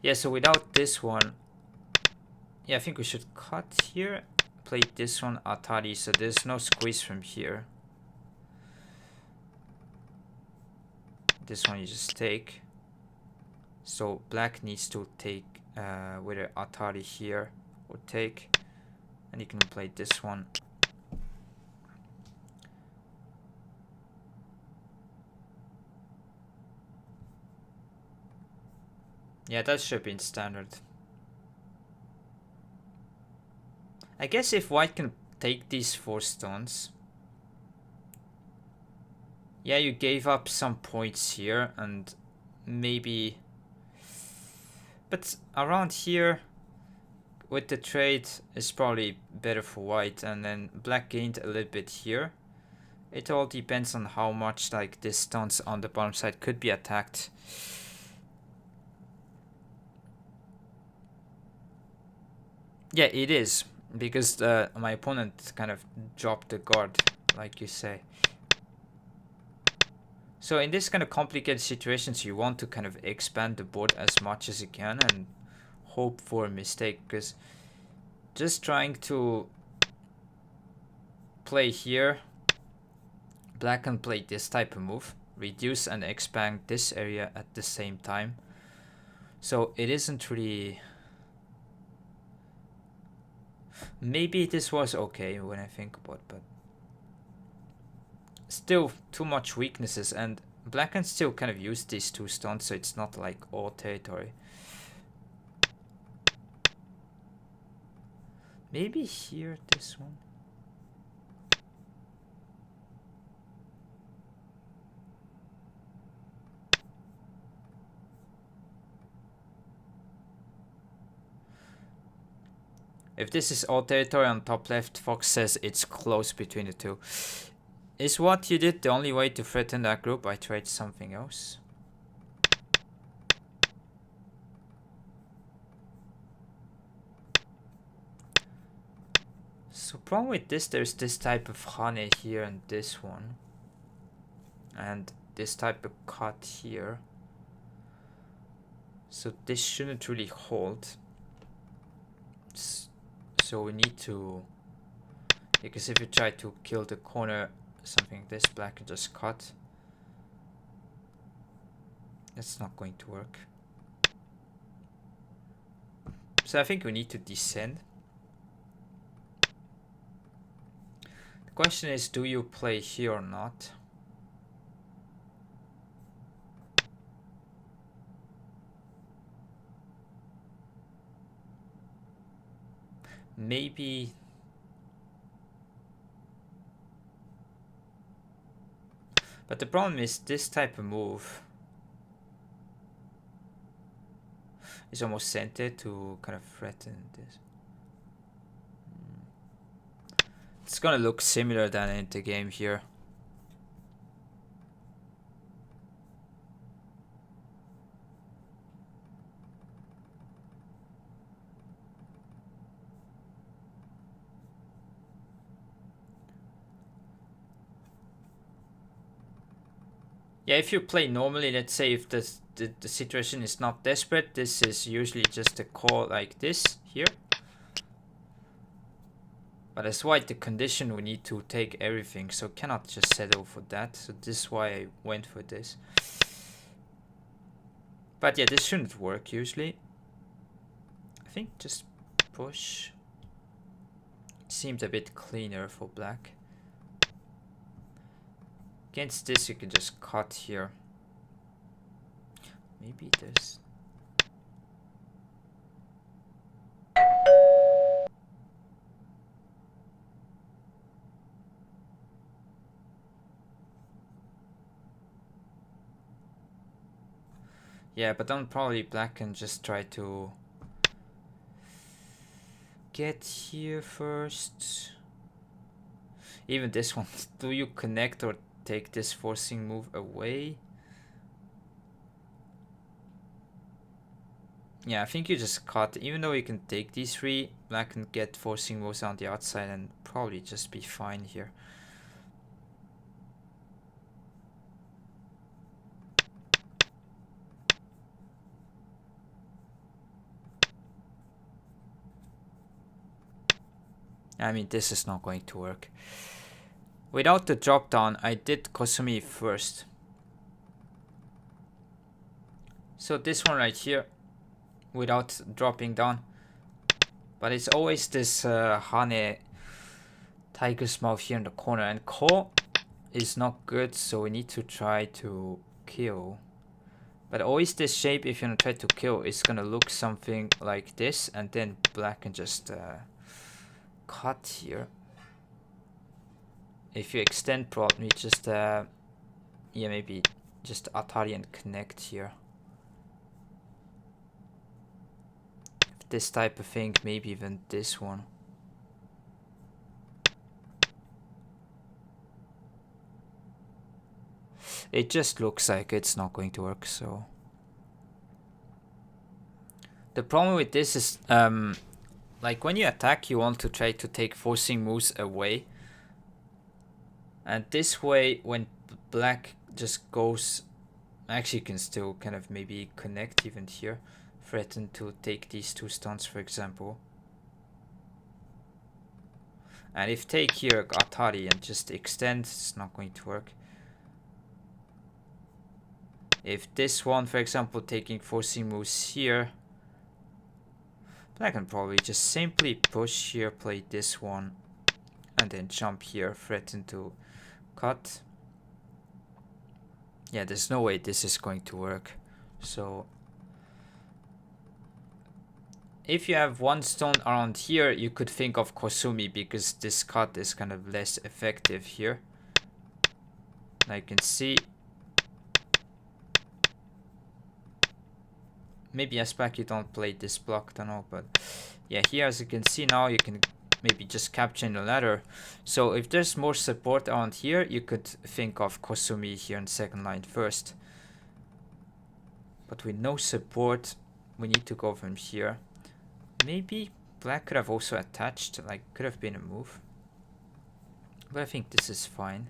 Yeah, so without this one... Yeah, I think we should cut here. Play this one, Atari, so there's no squeeze from here. This one you just take. So black needs to take whether Atari here or take. And you can play this one. Yeah, that should be in standard. I guess if white can take these 4 stones. Yeah, you gave up some points here and maybe... But around here, with the trade, is probably better for white. And then black gained a little bit here. It all depends on how much like this stones on the bottom side could be attacked. Yeah, it is. Because my opponent kind of dropped the guard, like you say. So in this kind of complicated situations, you want to kind of expand the board as much as you can and hope for a mistake. Because just trying to play here, black can play this type of move, reduce and expand this area at the same time. So it isn't really... Maybe this was okay when I think about it, but still too much weaknesses, and black can still kind of use these 2 stones, so it's not like all territory. Maybe here, this one. If this is all territory on top left, Fox says it's close between the two. Is what you did the only way to threaten that group? I tried something else. So problem with this, there's this type of hane here and this one. And this type of cut here. So this shouldn't really hold. So we need to... Because if you try to kill the corner, something like this, black can just cut. That's not going to work. So I think we need to descend. The question is, do you play here or not? Maybe... But the problem is this type of move is almost centered to kind of threaten this. It's gonna look similar than in the game here. Yeah, if you play normally, let's say if the situation is not desperate, this is usually just a call like this here. But as white, the condition we need to take everything, so cannot just settle for that. So this is why I went for this. But yeah, this shouldn't work usually. I think just push. It seems a bit cleaner for black. Against this, you can just cut here. Maybe this. Yeah, but then probably black can just try to get here first. Even this one. Do you connect or take this forcing move away? Yeah, I think you just cut. Even though you can take these three, black can get forcing moves on the outside and probably just be fine here. I mean, this is not going to work. Without the drop down, I did Kosumi first. So this one right here, without dropping down. But it's always this hane tiger's mouth here in the corner. And ko is not good, so we need to try to kill. But always this shape, if you're gonna try to kill, it's gonna look something like this. And then black can just cut here. If you extend, probably just yeah, maybe just Atari and connect here. This type of thing, maybe even this one. It just looks like it's not going to work, so. The problem with this is, like when you attack, you want to try to take forcing moves away. And this way, when black just goes, actually you can still kind of maybe connect even here. Threaten to take these two stones, for example. And if take here Atari and just extend, it's not going to work. If this one, for example, taking forcing moves here, black can probably just simply push here, play this one, and then jump here, threaten to cut. Yeah, there's no way this is going to work. So if you have one stone around here, you could think of Kosumi, because this cut is kind of less effective here. Now you can see maybe as black you don't play this block, don't know, but yeah, here as you can see now, you can maybe just capture the ladder. So if there's more support around here, you could think of Kosumi here in second line first. But with no support, we need to go from here. Maybe black could have also attached, like could have been a move. But I think this is fine.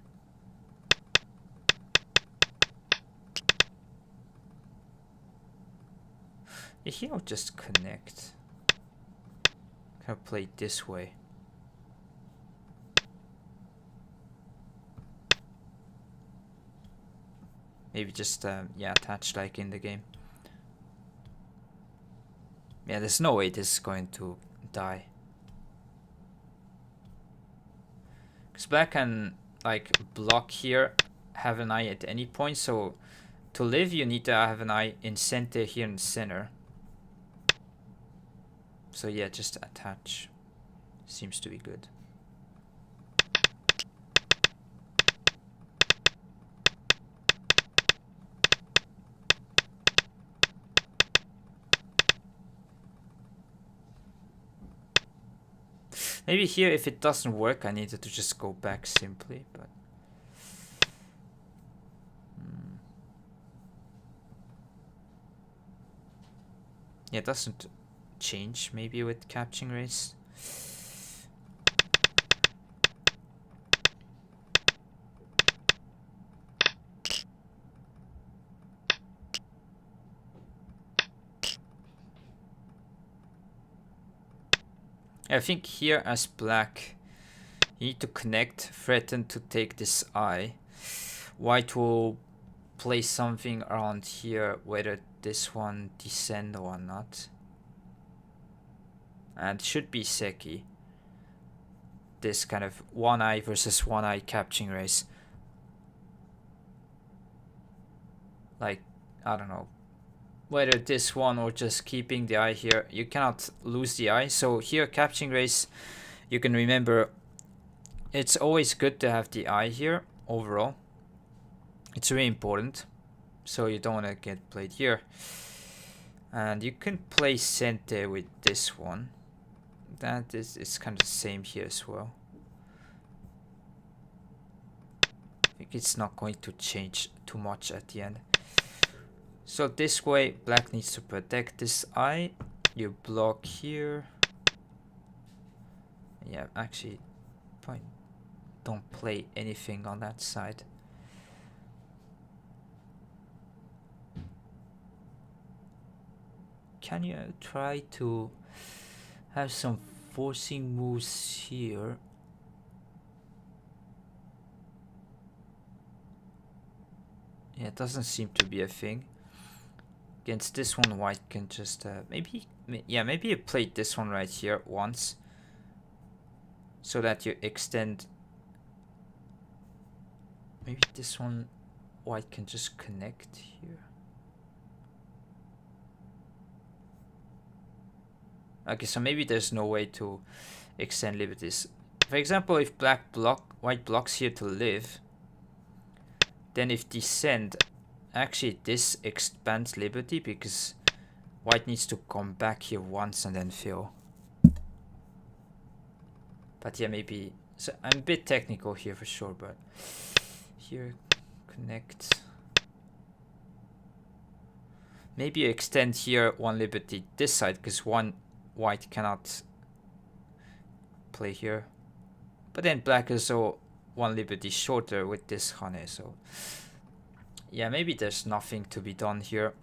Yeah, here I'll just connect. Kind of play it this way. Maybe just, yeah, attach like in the game. Yeah, there's no way this is going to die. Because black can, like, block here, have an eye at any point. So, to live, you need to have an eye in center here in the center. So, yeah, just attach. Seems to be good. Maybe here, if it doesn't work, I needed to just go back simply, but... Yeah, it doesn't change, maybe, with capturing race. I think here as black, you need to connect, threaten to take this eye. White will play something around here, whether this one descend or not. And should be Seki. This kind of one eye versus one eye capturing race. Like, I don't know. Whether this one or just keeping the eye here, you cannot lose the eye. So here, capturing race, you can remember, it's always good to have the eye here overall. It's really important, so you don't want to get played here. And you can play center with this one. That is, it's kind of the same here as well. I think it's not going to change too much at the end. So this way, black needs to protect this eye. You block here. Yeah, actually, fine. Don't play anything on that side. Can you try to have some forcing moves here? Yeah, it doesn't seem to be a thing. Against this one, white can just maybe you played this one right here once, so that you extend. Maybe this one, white can just connect here. Okay, so maybe there's no way to extend liberties. For example, if white blocks here to live, then if descend, actually this expands liberty because white needs to come back here once and then fill. But yeah, maybe, so I'm a bit technical here for sure, but here connect. Maybe you extend here one liberty this side because one white cannot play here. But then black is so one liberty shorter with this Hane, so yeah, maybe there's nothing to be done here.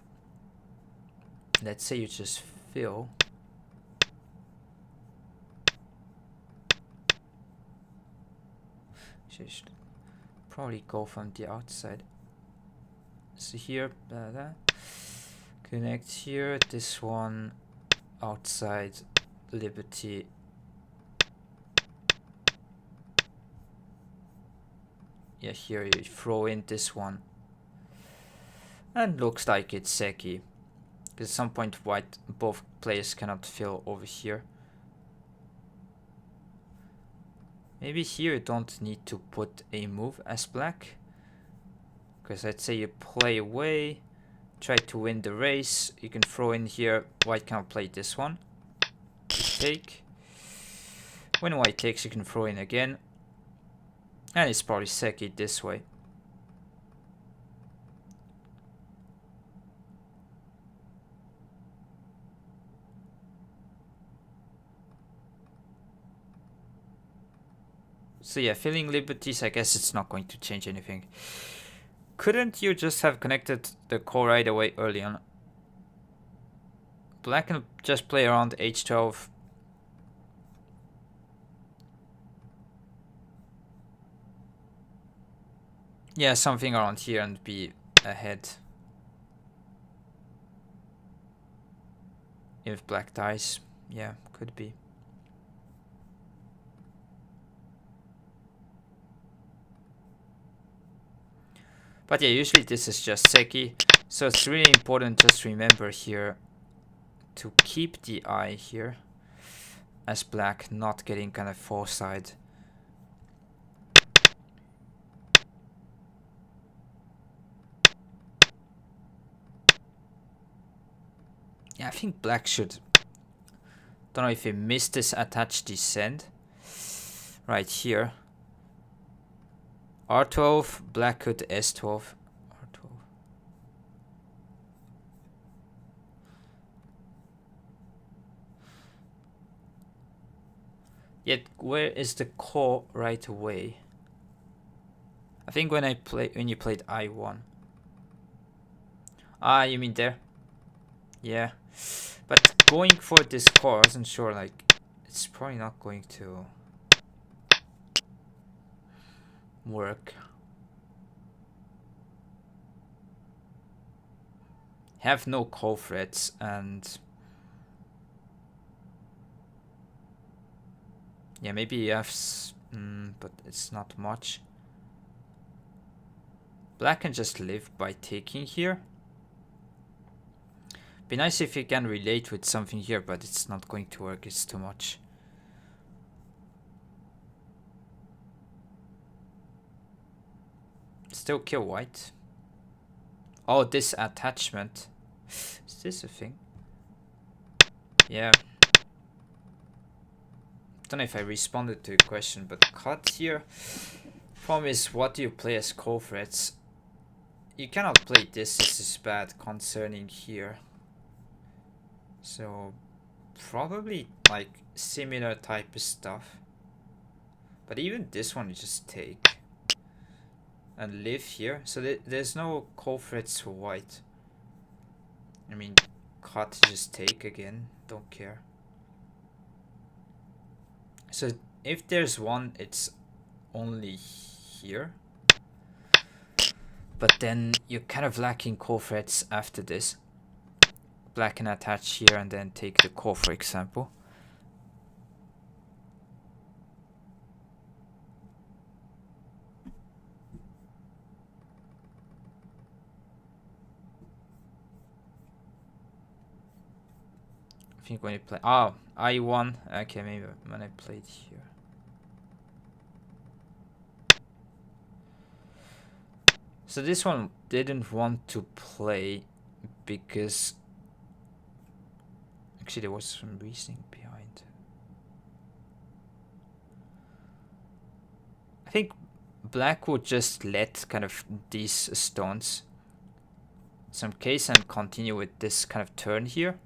Let's say you just fill. Should probably go from the outside. So here, connect here, this one outside liberty. Yeah, here you throw in this one. And looks like it's Seki. Because at some point white, both players cannot fill over here. Maybe here you don't need to put a move as black. Because I'd say you play away, try to win the race. You can throw in here. White cannot play this one. Take. When white takes, you can throw in again. And it's probably seki this way. So yeah, filling liberties, I guess it's not going to change anything. Couldn't you just have connected the core right away early on? Black can just play around h12. Yeah, something around here and be ahead. If black dies, yeah, could be. But yeah, usually this is just seki. So it's really important just remember here to keep the eye here as black not getting kind of four-side. Yeah, I think black should... Don't know if he missed this attach descent right here. R12, black could S12. R12. Yet where is the core right away? I think when you played I1. Ah, you mean there? Yeah. But going for this core, I wasn't sure, like, it's probably not going to work. Have no core threats and... Yeah, maybe you have... but it's not much. Black can just live by taking here. Be nice if you can relate with something here, but it's not going to work, it's too much. Still kill white. Oh, this attachment. Is this a thing? Yeah. Don't know if I responded to a question, but cut here. Problem is, what do you play as core threats? You cannot play this is bad concerning here. So probably like similar type of stuff. But even this one you just take and live here. So there's no core threats for white. I mean, cut, just take again, don't care. So if there's one, it's only here. But then you're kind of lacking core threats after this. Black can attach here and then take the core, for example. I think when you play... Oh, I1. Okay, maybe when I played here. So this one didn't want to play because... Actually, there was some reasoning behind. I think black would just let kind of these stones some case and continue with this kind of turn here.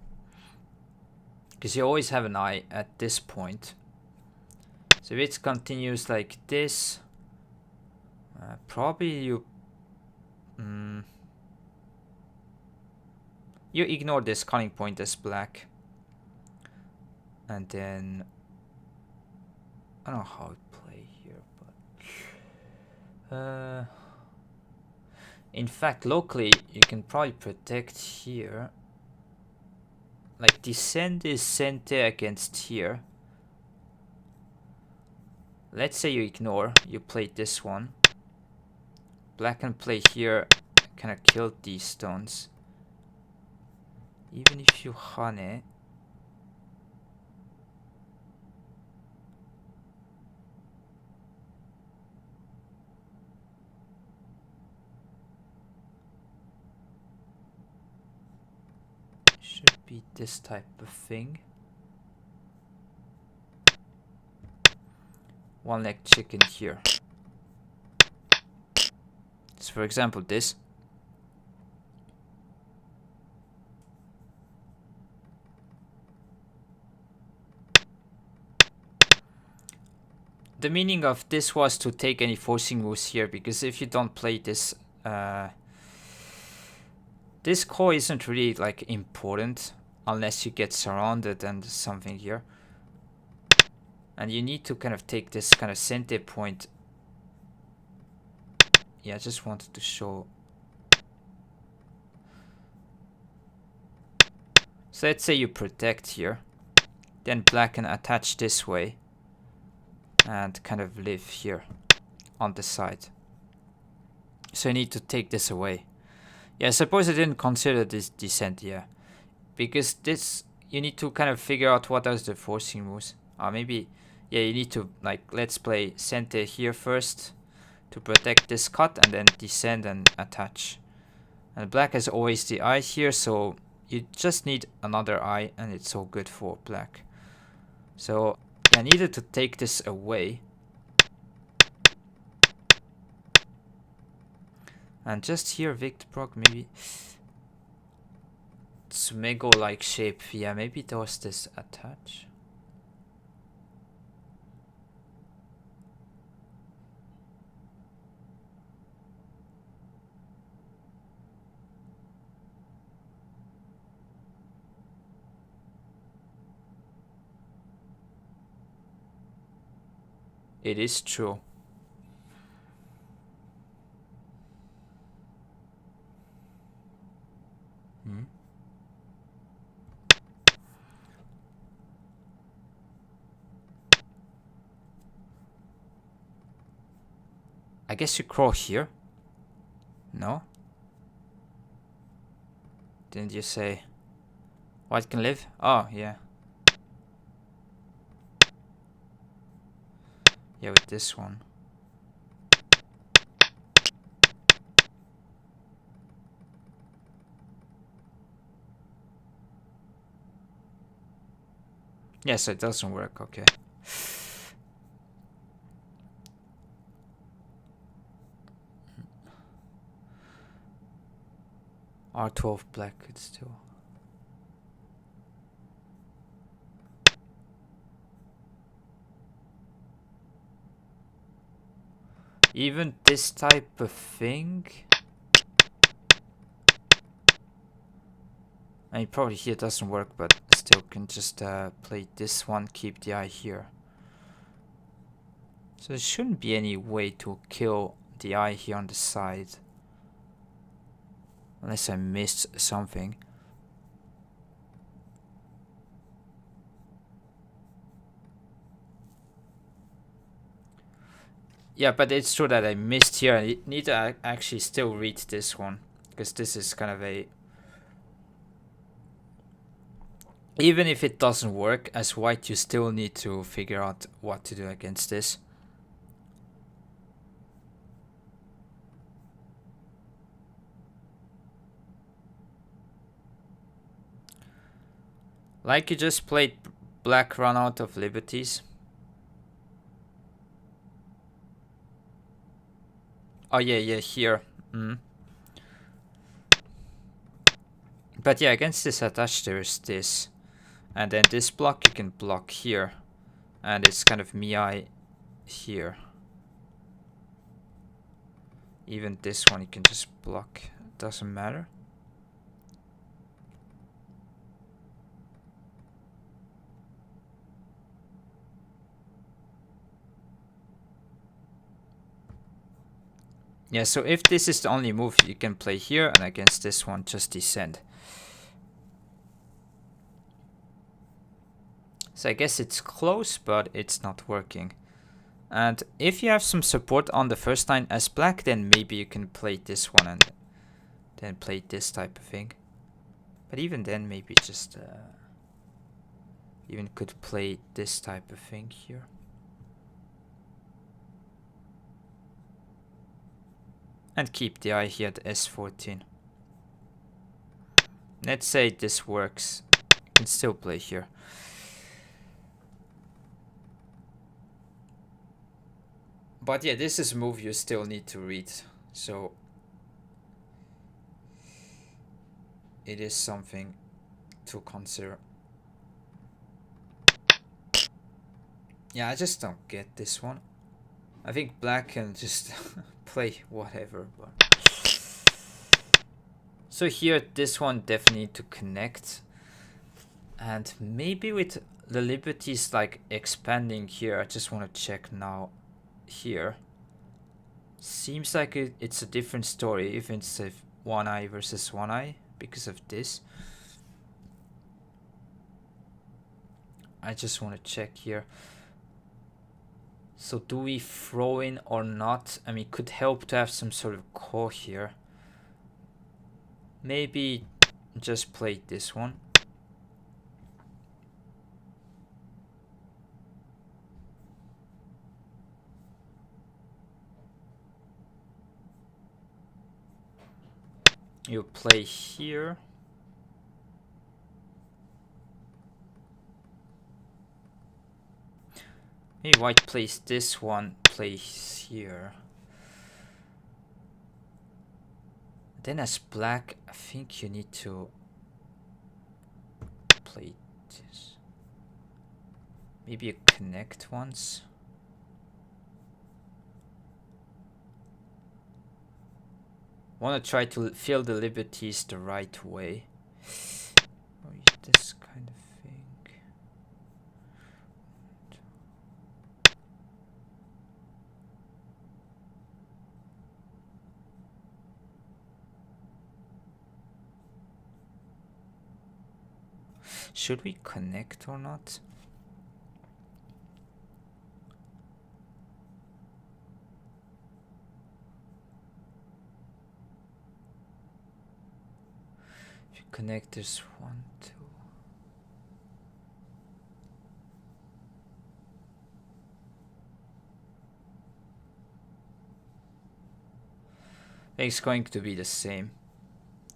Because you always have an eye at this point. So if it continues like this, probably you ignore this cunning point as black. And then I don't know how to play here, but in fact locally you can probably protect here. Like descend is center against here. Let's say you ignore, you play this one. Black can play here, kind of kill these stones. Even if you hane. Should be this type of thing. One leg chicken here. So for example this. The meaning of this was to take any forcing moves here, because if you don't play this, this call isn't really like important unless you get surrounded and something here. And you need to kind of take this kind of center point. Yeah, I just wanted to show. So let's say you protect here, then black can attach this way and kind of live here on the side. So you need to take this away. Yeah, I suppose I didn't consider this descent, yeah. Because this, you need to kind of figure out what are the forcing moves. Maybe, yeah, you need to, like, let's play center here first to protect this cut and then descend and attach. And black has always the eye here, so you just need another eye and it's all good for black. So I needed to take this away. And just here, Victorproc, maybe Smego-like shape. Yeah, maybe there was this attach. It is true. I guess you crawl here? No? Didn't you say white can live? Oh, yeah. Yeah, with this one. Yes, it doesn't work, okay. R12 black could still. Even this type of thing. I mean, probably here doesn't work, but still can just play this one, keep the eye here. So there shouldn't be any way to kill the eye here on the side. Unless I missed something. Yeah, but it's true that I missed here. I need to actually still read this one, because this is kind of a... Even if it doesn't work as white, you still need to figure out what to do against this. Like you just played black run out of liberties. Oh yeah, here. But yeah, against this attach there is this. And then this block you can block here. And it's kind of Miai here. Even this one you can just block. Doesn't matter. Yeah, so if this is the only move you can play here, and against this one just descend. So I guess it's close, but it's not working. And if you have some support on the first line as black, then maybe you can play this one and then play this type of thing. But even then, maybe just even could play this type of thing here. And keep the eye here at S14. Let's say this works. You can still play here. But yeah, this is a move you still need to read. So it is something to consider. Yeah, I just don't get this one. I think black can just play whatever. But so here, this one definitely need to connect. And maybe with the liberties like expanding here, I just want to check now here. Seems like it's a different story if it's a one eye versus one eye because of this. I just want to check here. So do we throw in or not? I mean, it could help to have some sort of call here. Maybe just play this one. You play here. Maybe white plays this one, plays here. Then as black, I think you need to play this. Maybe you connect once. Want to try to fill the liberties the right way. Or this kind of thing. Should we connect or not? If you connect this 1, 2. I think it's going to be the same.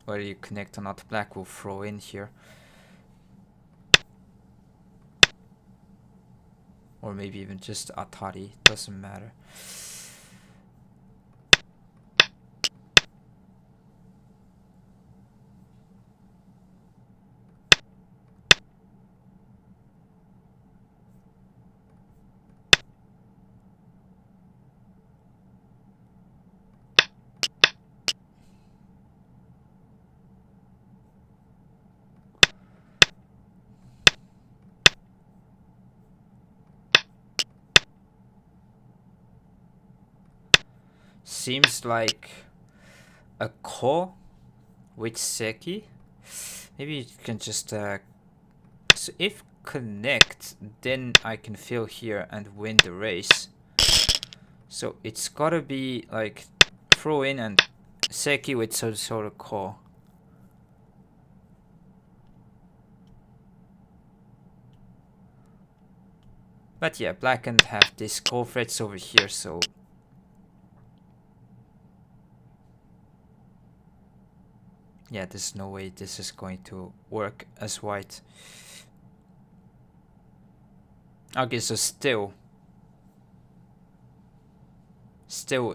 Whether you connect or not, black will throw in here. Or maybe even just Atari, doesn't matter. Seems like a call with Seki. Maybe you can just so if connect, then I can fill here and win the race. So it's gotta be like throw in and Seki with some sort of call. But yeah, black can have these call threats over here, so yeah, there's no way this is going to work as white. Okay, so still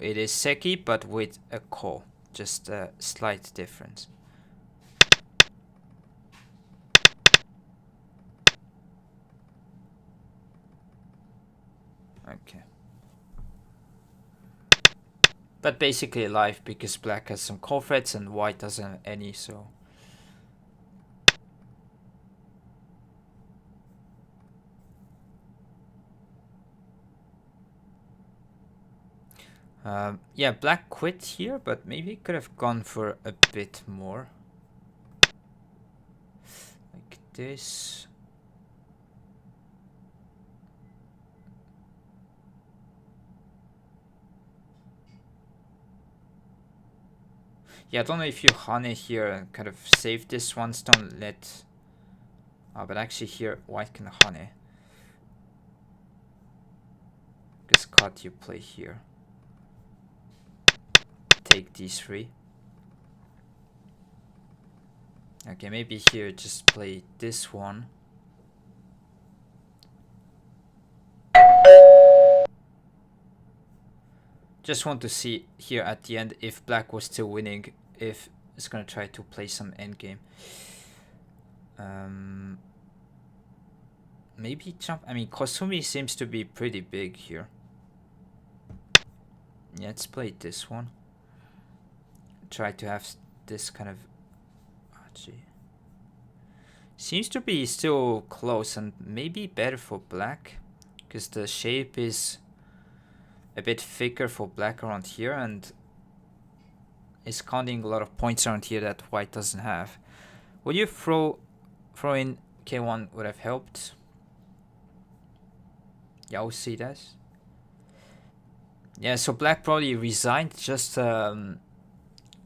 it is Seki, but with a call. Just a slight difference. Okay. But basically alive because black has some call threats and white doesn't have any, so. Yeah, black quit here, but maybe could have gone for a bit more. Like this. Yeah, I don't know if you hane here and kind of save this once, don't let... but actually here, white can hane. This card you play here. Take these 3. Okay, maybe here just play this one. Just want to see here at the end if black was still winning, if it's gonna try to play some endgame. Maybe jump. I mean, Kosumi seems to be pretty big here. Yeah, let's play this one. Try to have this kind of. Oh, gee. Seems to be still close and maybe better for black, because the shape is a bit thicker for black around here and is counting a lot of points around here that white doesn't have. Would you throw in K1 would have helped? Yeah, we'll see that. Yeah, so black probably resigned just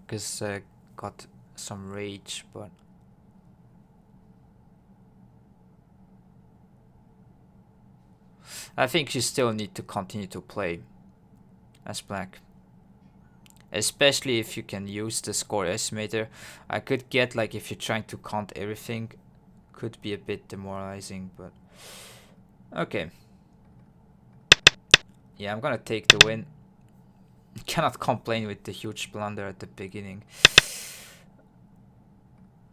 because got some rage, but I think you still need to continue to play as black. Especially if you can use the score estimator. I could get, like, if you're trying to count everything, could be a bit demoralizing, but okay. Yeah, I'm gonna take the win. Cannot complain with the huge blunder at the beginning.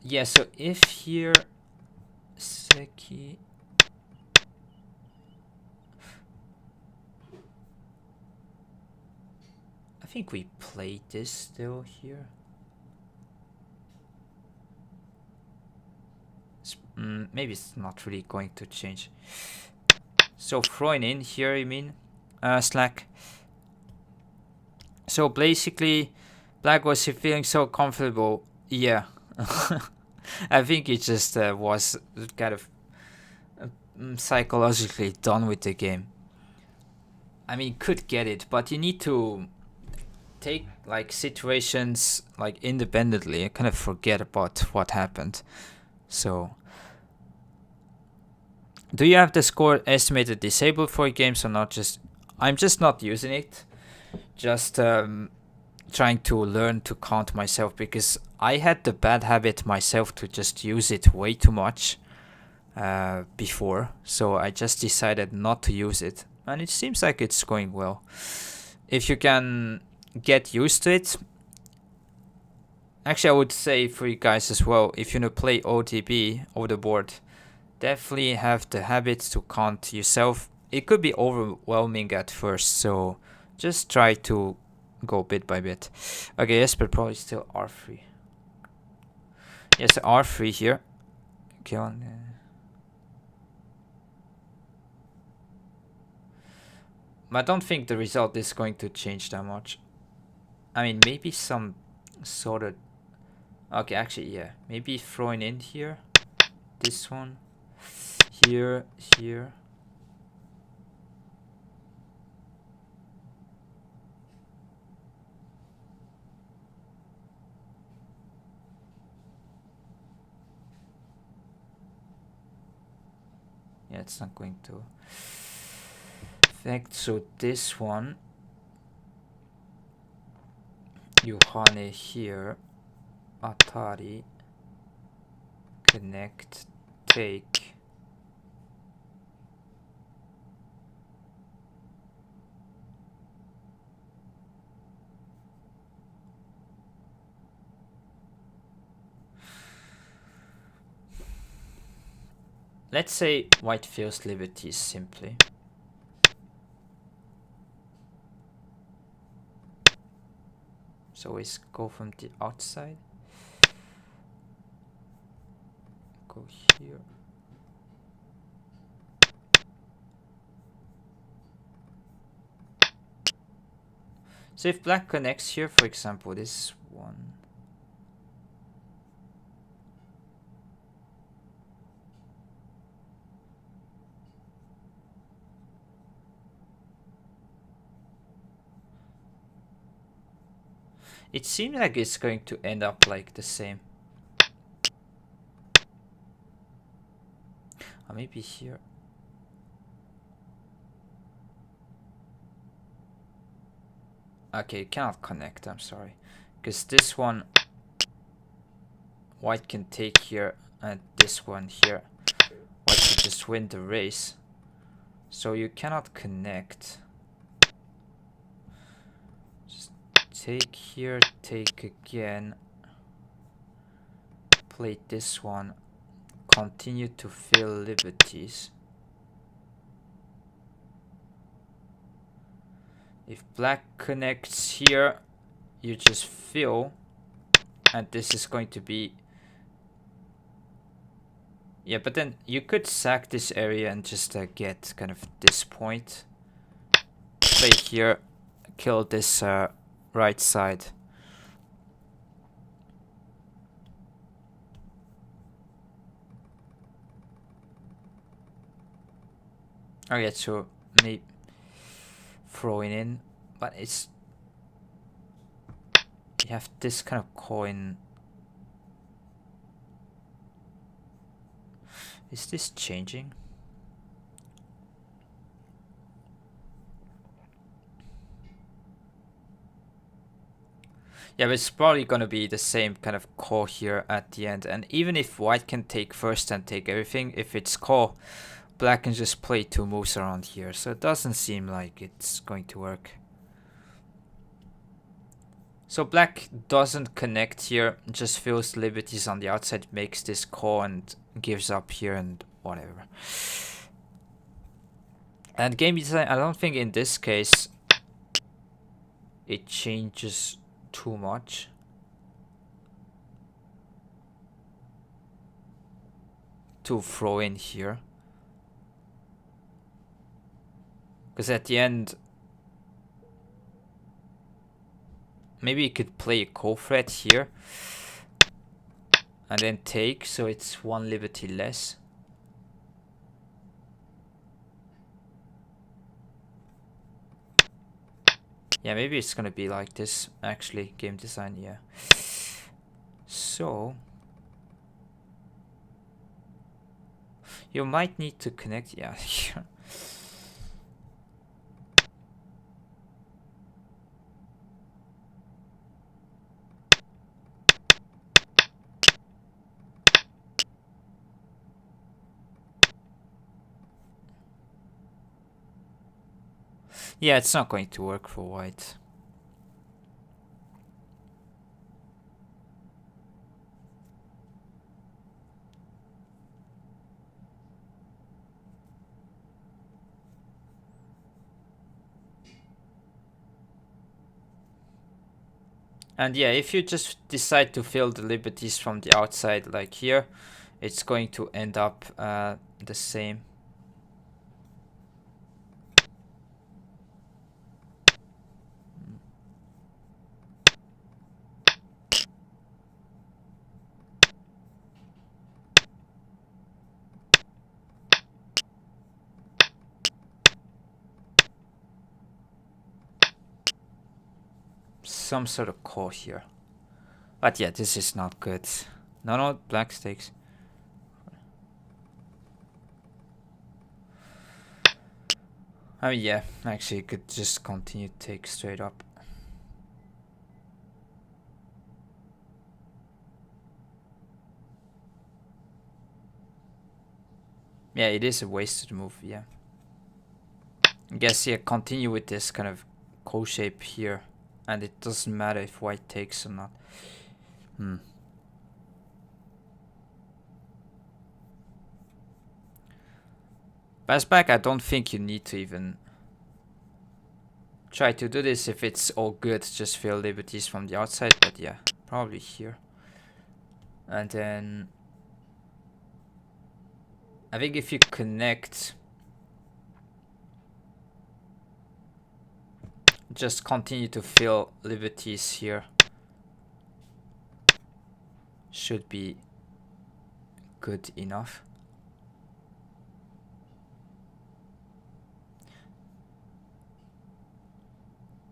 Yeah, so if here Seki, I think we played this still here. Maybe it's not really going to change. So throwing in here, you mean? Slack. So basically, black was feeling so comfortable. Yeah. I think it just was kind of psychologically done with the game. I mean, could get it, but you need to take, like, situations, like, independently and kind of forget about what happened. So, do you have the score estimated disabled for games or not? I'm just not using it. Just trying to learn to count myself, because I had the bad habit myself to just use it way too much before. So I just decided not to use it, and it seems like it's going well. If you can get used to it. Actually, I would say for you guys as well, if you want to play OTB over the board, definitely have the habit to count yourself. It could be overwhelming at first, so just try to go bit by bit. Okay, yes, but probably still R3. Yes, R3 here. Okay, on. I don't think the result is going to change that much. I mean, maybe some sort of. Okay, actually, yeah. Maybe throwing in here. This one. Here. Yeah, it's not going to affect. So this one, Yohane here, Atari, connect, take. Let's say white feels liberties simply. So we go from the outside. Go here. So if black connects here, for example, this one. It seems like it's going to end up like the same. Or maybe here. Okay, you cannot connect, I'm sorry. Because this one white can take here and this one here. White can just win the race. So you cannot connect. Just take here, take again. Play this one. Continue to fill liberties. If black connects here, you just fill, and this is going to be, yeah, but then you could sack this area and just get kind of this point, play here, kill this right side. Oh yeah, so maybe throwing in, but it's, you have this kind of coin. Is this changing? Yeah, but it's probably gonna be the same kind of call here at the end. And even if white can take first and take everything, if it's call, black can just play 2 moves around here. So it doesn't seem like it's going to work. So black doesn't connect here, just fills liberties on the outside, makes this call and gives up here and whatever. And game design, I don't think in this case it changes too much. To throw in here. Because at the end, maybe you could play a co-threat here and then take, so it's 1 liberty less. Yeah, maybe it's gonna be like this, actually, game design, yeah. So you might need to connect, yeah. Yeah, it's not going to work for white. And yeah, if you just decide to fill the liberties from the outside like here, it's going to end up the same. Some sort of call here. But yeah, this is not good. No, black stakes. I mean, yeah, actually, you could just continue to take straight up. Yeah, it is a wasted move, yeah. I guess, yeah, continue with this kind of co-shape here. And it doesn't matter if white takes or not. But as black, I don't think you need to even try to do this. If it's all good, just fill liberties from the outside. But yeah, probably here. And then I think if you connect, just continue to fill liberties here. Should be good enough.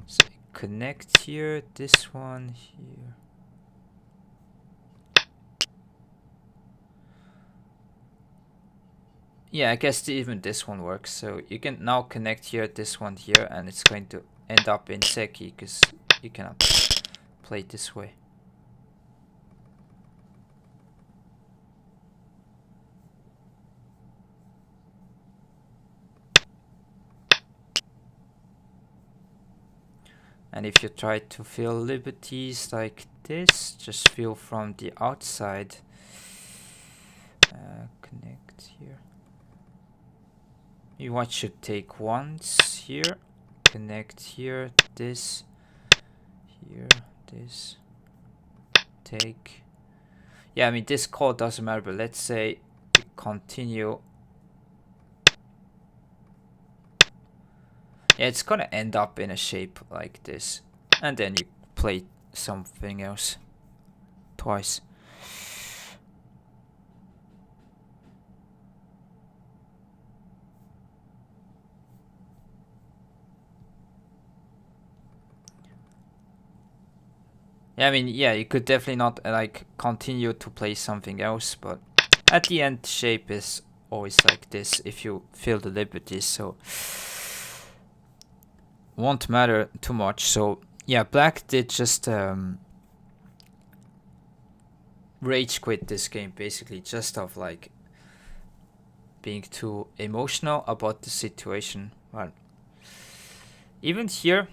So connect here, this one here. Yeah, I guess even this one works. So you can now connect here, this one here, and it's going to end up in seki because you cannot play it this way. And if you try to fill liberties like this, just fill from the outside. Connect here. White should take once here. Connect here. This. Here. This. Take. Yeah, I mean, this call doesn't matter, but let's say we continue. Yeah, it's gonna end up in a shape like this. And then you play something else twice. Yeah, I mean, yeah, you could definitely not like continue to play something else, but at the end shape is always like this if you fill the liberties, so won't matter too much. So yeah, black did just rage quit this game basically, just of like being too emotional about the situation. But even here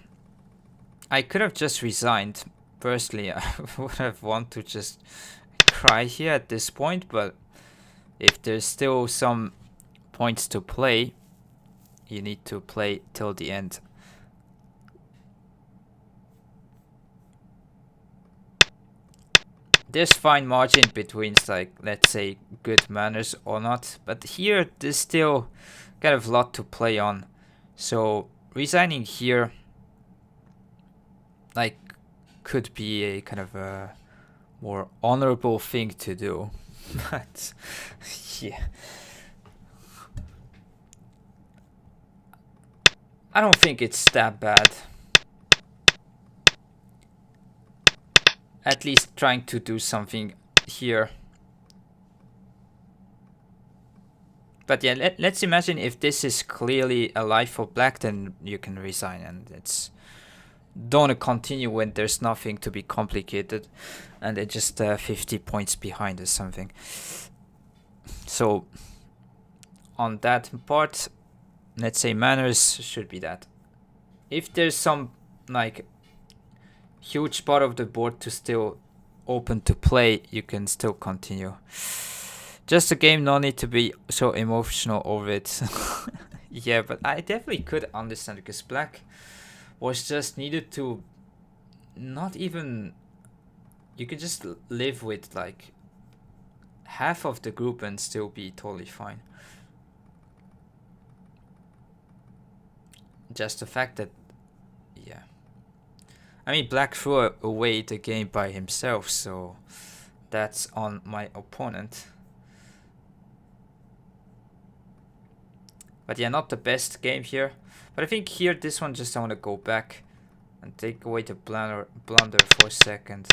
I could have just resigned. Personally, I would have wanted to just cry here at this point, but if there's still some points to play, you need to play till the end. There's fine margin between, like, let's say, good manners or not, but here there's still kind of a lot to play on. So resigning here, like, could be a kind of a more honorable thing to do. But yeah, I don't think it's that bad. At least trying to do something here. But yeah, let's imagine if this is clearly a life for black, then you can resign, and it's don't continue when there's nothing to be complicated and they're just 50 points behind or something. So on that part, let's say manners should be that. If there's some like huge part of the board to still open to play, you can still continue. Just a game, no need to be so emotional over it. Yeah, but I definitely could understand, because black was just needed to not even, you could just live with like half of the group and still be totally fine. Just the fact that, yeah, I mean, black threw away the game by himself, so that's on my opponent. But yeah, not the best game here. But I think here, this one, just I want to go back and take away the blunder for a second.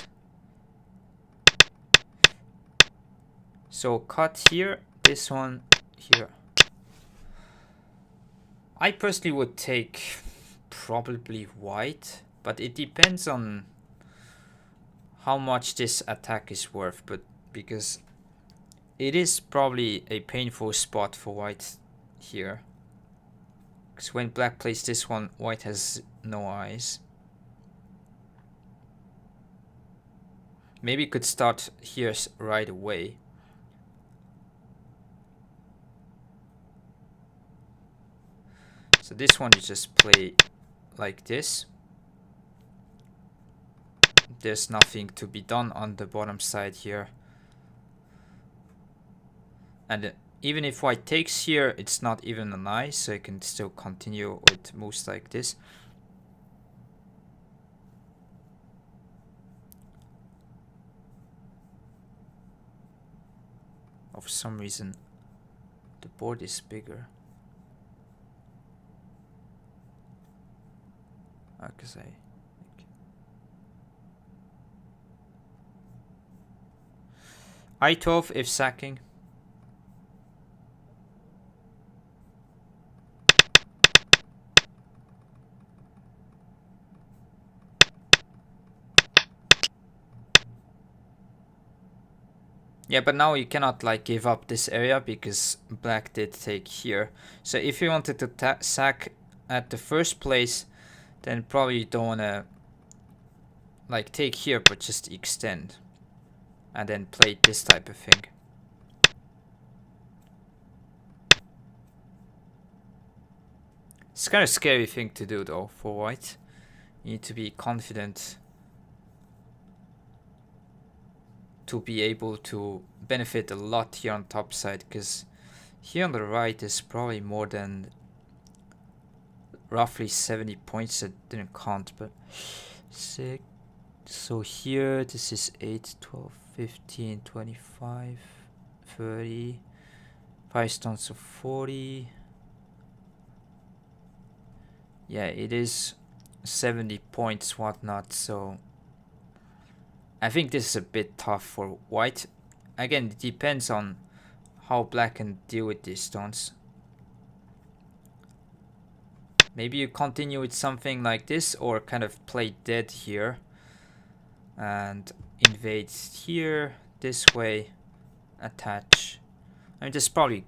So cut here, this one here. I personally would take probably white, but it depends on how much this attack is worth. But because it is probably a painful spot for white here. Because when black plays this one, white has no eyes. Maybe could start here right away. So this one you just play like this. There's nothing to be done on the bottom side here. And even if white takes here, it's not even an eye, so I can still continue with moves like this. For some reason, the board is bigger. Because I12 if sacking. Yeah, but now you cannot like give up this area because black did take here. So if you wanted to sack at the first place, then probably you don't want to like take here but just extend and then play this type of thing. It's kind of scary thing to do though for white. You need to be confident to be able to benefit a lot here on top side, because here on the right is probably more than roughly 70 points. I didn't count, but 6. So here this is 8, 12, 15, 25, 30, 5 stones of 40. Yeah, it is 70 points, whatnot, so I think this is a bit tough for white. Again, it depends on how black can deal with these stones. Maybe you continue with something like this, or kind of play dead here and invade here, this way, attach. I mean, there's probably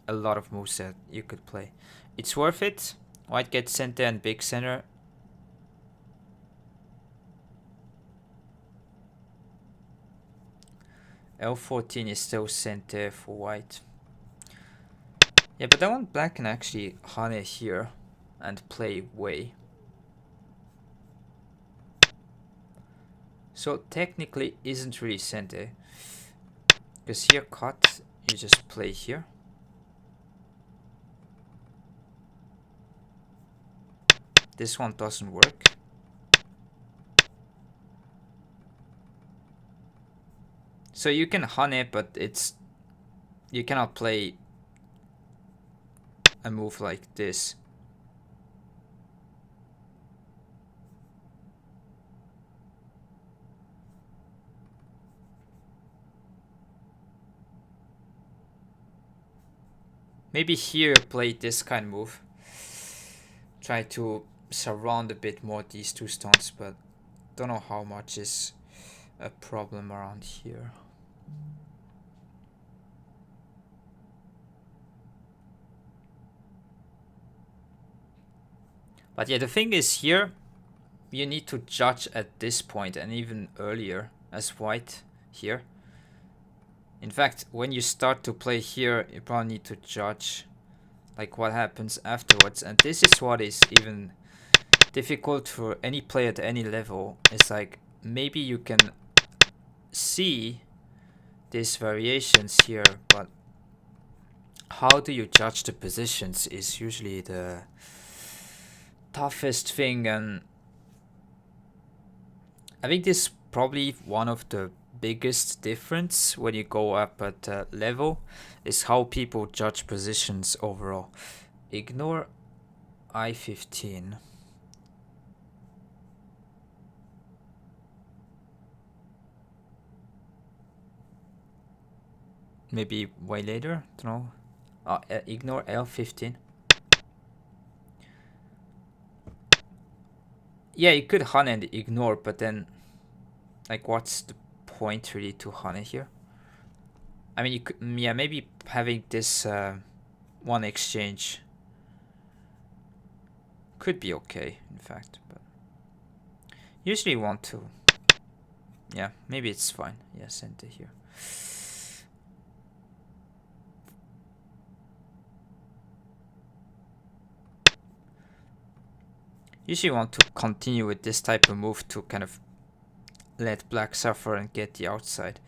a lot of moves that you could play. It's worth it. White gets center and big center. L14 is still center for white. Yeah, but I want black can actually hane here and play way. So technically isn't really center, because here cut, you just play here. This one doesn't work. So you can hane, but you cannot play a move like this. Maybe here play this kind of move. Try to surround a bit more these two stones, but don't know how much is a problem around here. But yeah, the thing is here, you need to judge at this point and even earlier as white here. In fact, when you start to play here, you probably need to judge like what happens afterwards. And this is what is even difficult for any player at any level. It's like maybe you can see these variations here, but how do you judge the positions is usually the toughest thing. And I think this is probably one of the biggest difference when you go up at level is how people judge positions overall. Ignore I-15. Maybe way later, don't know. Ignore L-15. Yeah, you could hane and ignore, but then like what's the point really to hane here? I mean, you could, yeah, maybe having this one exchange could be okay, in fact, but usually you want to, yeah, maybe it's fine. Yeah, center here. Usually you want to continue with this type of move to kind of let black suffer and get the outside.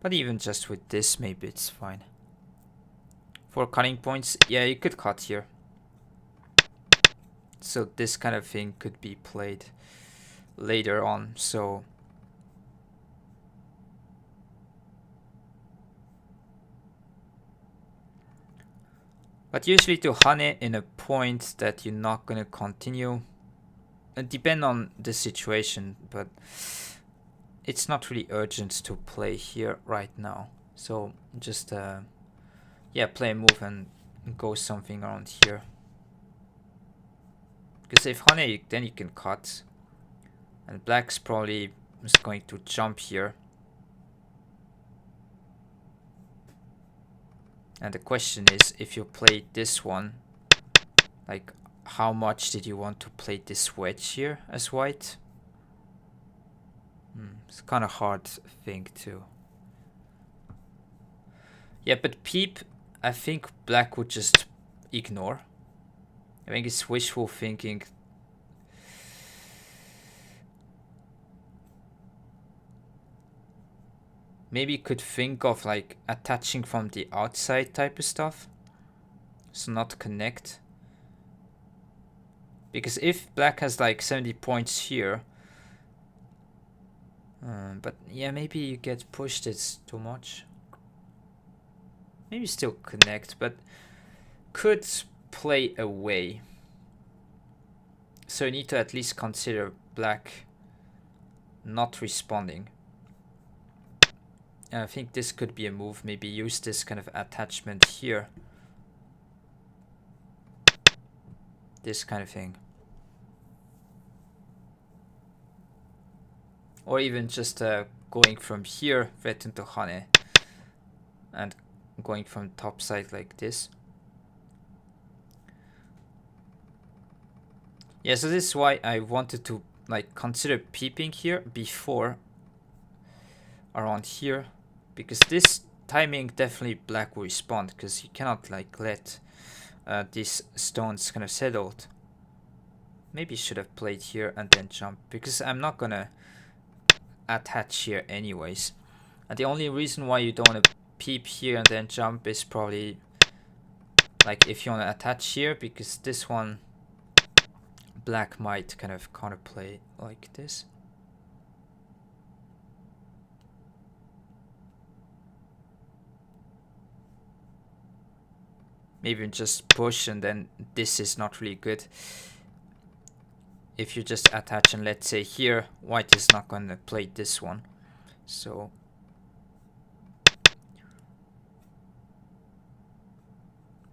But even just with this, maybe it's fine. For cutting points, yeah, you could cut here. So this kind of thing could be played later on, so but usually to hane in a point that you're not gonna continue. It depends on the situation, but it's not really urgent to play here right now. So just yeah, play a move and go something around here. Because if hane, then you can cut. And black's probably is going to jump here. And the question is, if you play this one, like how much did you want to play this wedge here as white? It's kind of hard thing too. Yeah, but peep, I think black would just ignore. I think it's wishful thinking. Maybe you could think of like attaching from the outside type of stuff. So not connect. Because if black has like 70 points here, but yeah, maybe you get pushed it's too much. Maybe still connect, but could play away. So you need to at least consider black not responding. And I think this could be a move. Maybe use this kind of attachment here. This kind of thing. Or even just going from here, red into Hane, and going from top side like this. Yeah, so this is why I wanted to like consider peeping here before around here, because this timing definitely black will respond, because you cannot like let these stones kind of settled. Maybe should have played here and then jump, because I'm not gonna attach here anyways. And the only reason why you don't want to peep here and then jump is probably like if you want to attach here, because this one black might kind of counterplay like this. Maybe just push, and then this is not really good. If you just attach and let's say here, white is not going to play this one. So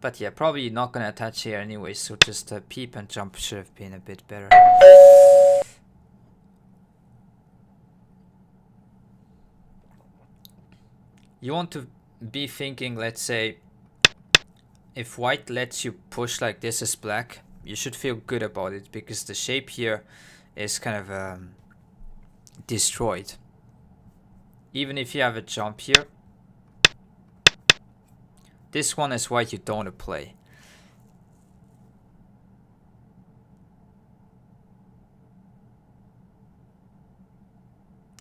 but yeah, probably not going to attach here anyway, so just peep and jump should have been a bit better. You want to be thinking, let's say, if white lets you push like this as black, you should feel good about it, because the shape here is kind of destroyed. Even if you have a jump here, this one is white you don't want to play.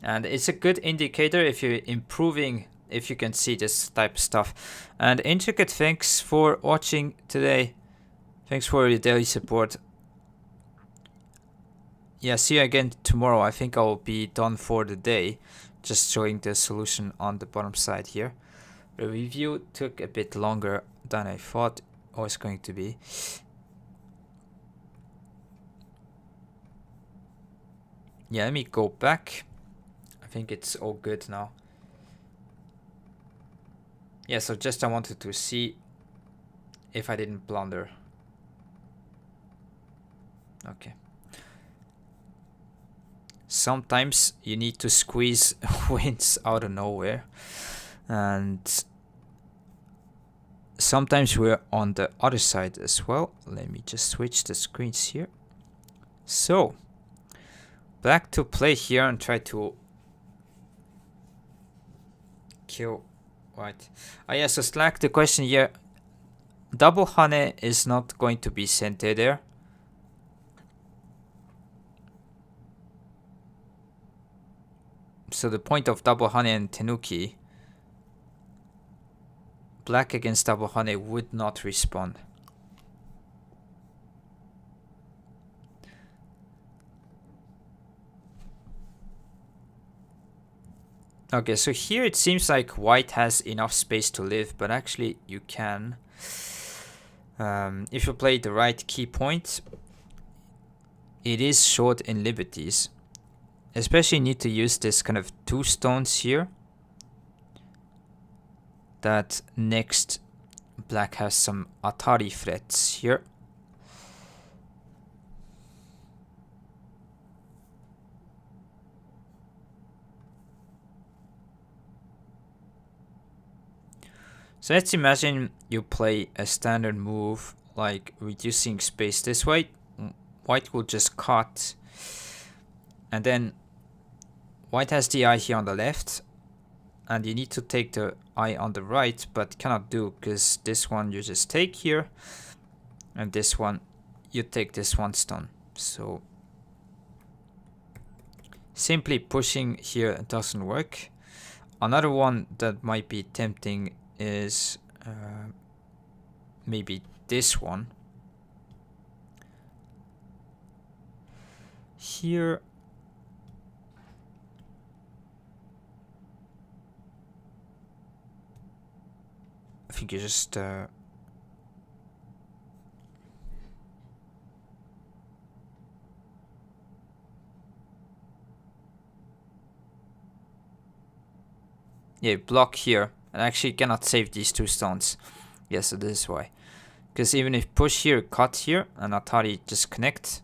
And it's a good indicator if you're improving, if you can see this type of stuff. And Intricate, thanks for watching today. Thanks for your daily support. Yeah, see you again tomorrow. I think I'll be done for the day. Just showing the solution on the bottom side here. The review took a bit longer than I thought it was going to be. Yeah, let me go back. I think it's all good now. Yeah, so just I wanted to see if I didn't blunder. Okay. Sometimes you need to squeeze wins out of nowhere. And sometimes we're on the other side as well. Let me just switch the screens here. So, black to play here and try to kill white. Yeah, so Slack, the question here. Double Hane is not going to be Sente there. So the point of double Hane and Tenuki, black against double Hane would not respond. Okay, so here it seems like white has enough space to live, but actually you can. If you play the right key point, it is short in liberties. Especially need to use this kind of two stones here. That next black has some Atari threats here. So let's imagine you play a standard move like reducing space this way. White will just cut, and then white has the eye here on the left, and you need to take the eye on the right, but cannot do because this one you just take here, and this one you take this one stone. So simply pushing here doesn't work. Another one that might be tempting is maybe this one. Here, I think you just yeah, block here, and actually cannot save these two stones. Yes, so this is why. Because even if push here, cut here, and Atari just connect,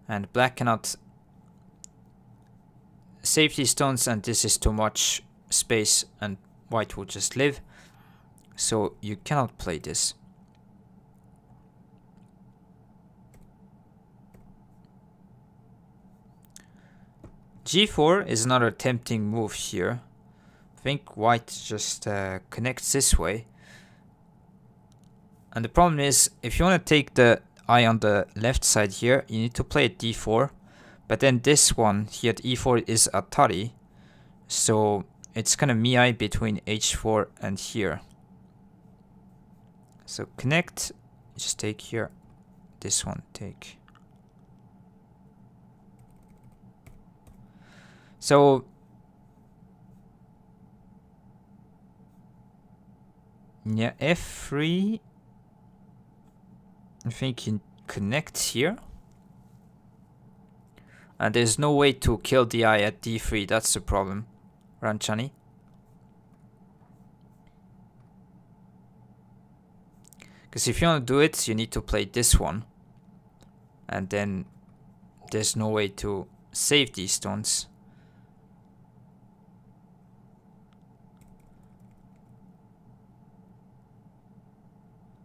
and black cannot save these stones, and this is too much space, and white will just live. So you cannot play this. G4 is another tempting move here. I think white just connects this way. And the problem is, if you want to take the eye on the left side here, you need to play at d4. But then this one here at e4 is Atari. So it's kind of miai between h4 and here. So connect, just take here, this one take. So yeah, f3, I think you connect here. And there's no way to kill the eye at d3, that's the problem, Ranchani. Because if you want to do it, you need to play this one. And then there's no way to save these stones.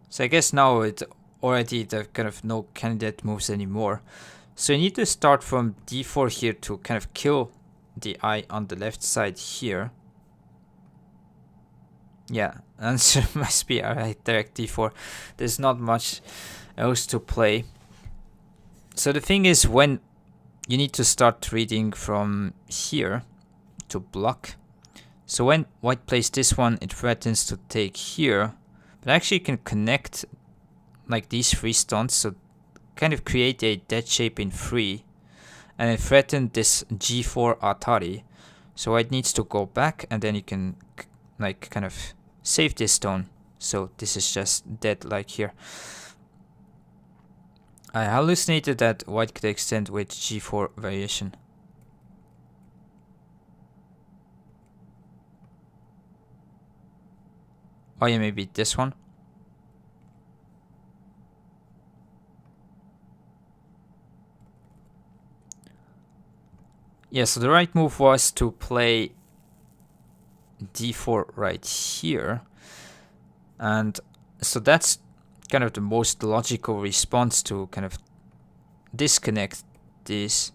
So I guess now it's already the kind of no candidate moves anymore. So you need to start from d4 here to kind of kill the eye on the left side here. Yeah, answer must be alright, direct d4. There's not much else to play. So the thing is, when you need to start reading from here to block. So when white plays this one, it threatens to take here. But actually you can connect like these three stones, so kind of create a dead shape in 3. And it threaten this g4 Atari. So white needs to go back, and then you can like kind of save this stone. So this is just dead like here. I hallucinated that white could extend with g4 variation. Oh yeah, maybe this one. Yeah, so the right move was to play d4 right here. And so that's kind of the most logical response to kind of disconnect this.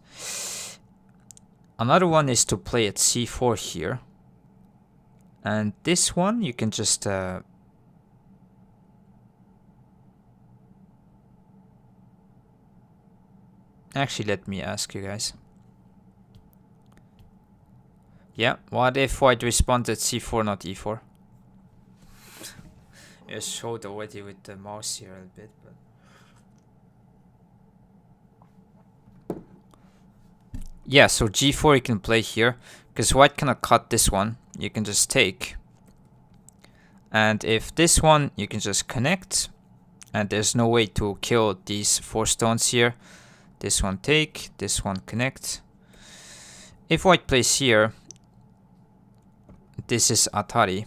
Another one is to play at c4 here. And this one you can just actually, let me ask you guys. Yeah, what if white responded c4, not e4? I showed already with the mouse here a bit, but yeah, so g4 you can play here, because white cannot cut this one. You can just take. And if this one, you can just connect. And there's no way to kill these 4 stones here. This one take, this one connect. If white plays here, this is Atari.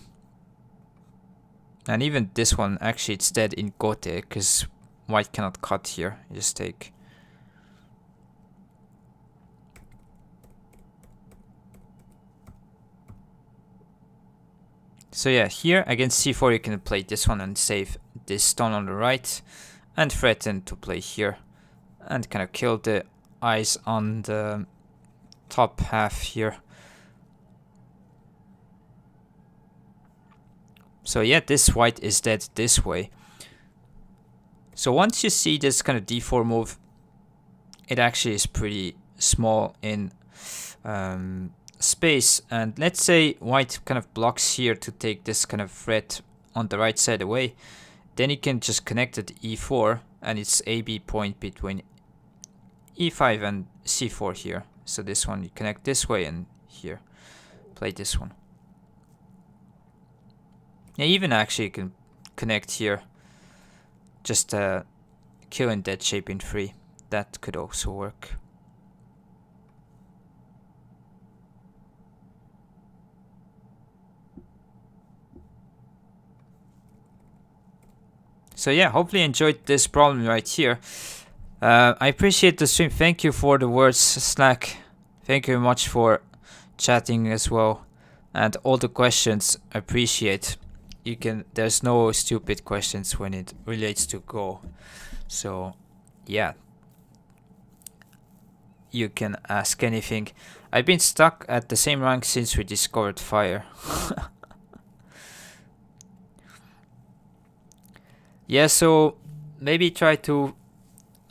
And even this one, actually it's dead in Gote, because white cannot cut here. You just take. So yeah, here against c4 you can play this one and save this stone on the right. And threaten to play here. And kind of kill the eyes on the top half here. So yeah, this white is dead this way. So once you see this kind of d4 move, it actually is pretty small in space. And let's say white kind of blocks here to take this kind of threat on the right side away. Then you can just connect it e4, and it's AB point between e5 and c4 here. So this one you connect this way, and here play this one. Yeah, even actually you can connect here, just kill in dead shape in 3. That could also work. So yeah, hopefully you enjoyed this problem right here. I appreciate the stream. Thank you for the words, Slack. Thank you very much for chatting as well, and all the questions. I appreciate. There's no stupid questions when it relates to Go. So yeah, you can ask anything. I've been stuck at the same rank since we discovered fire. Yeah, so maybe try to,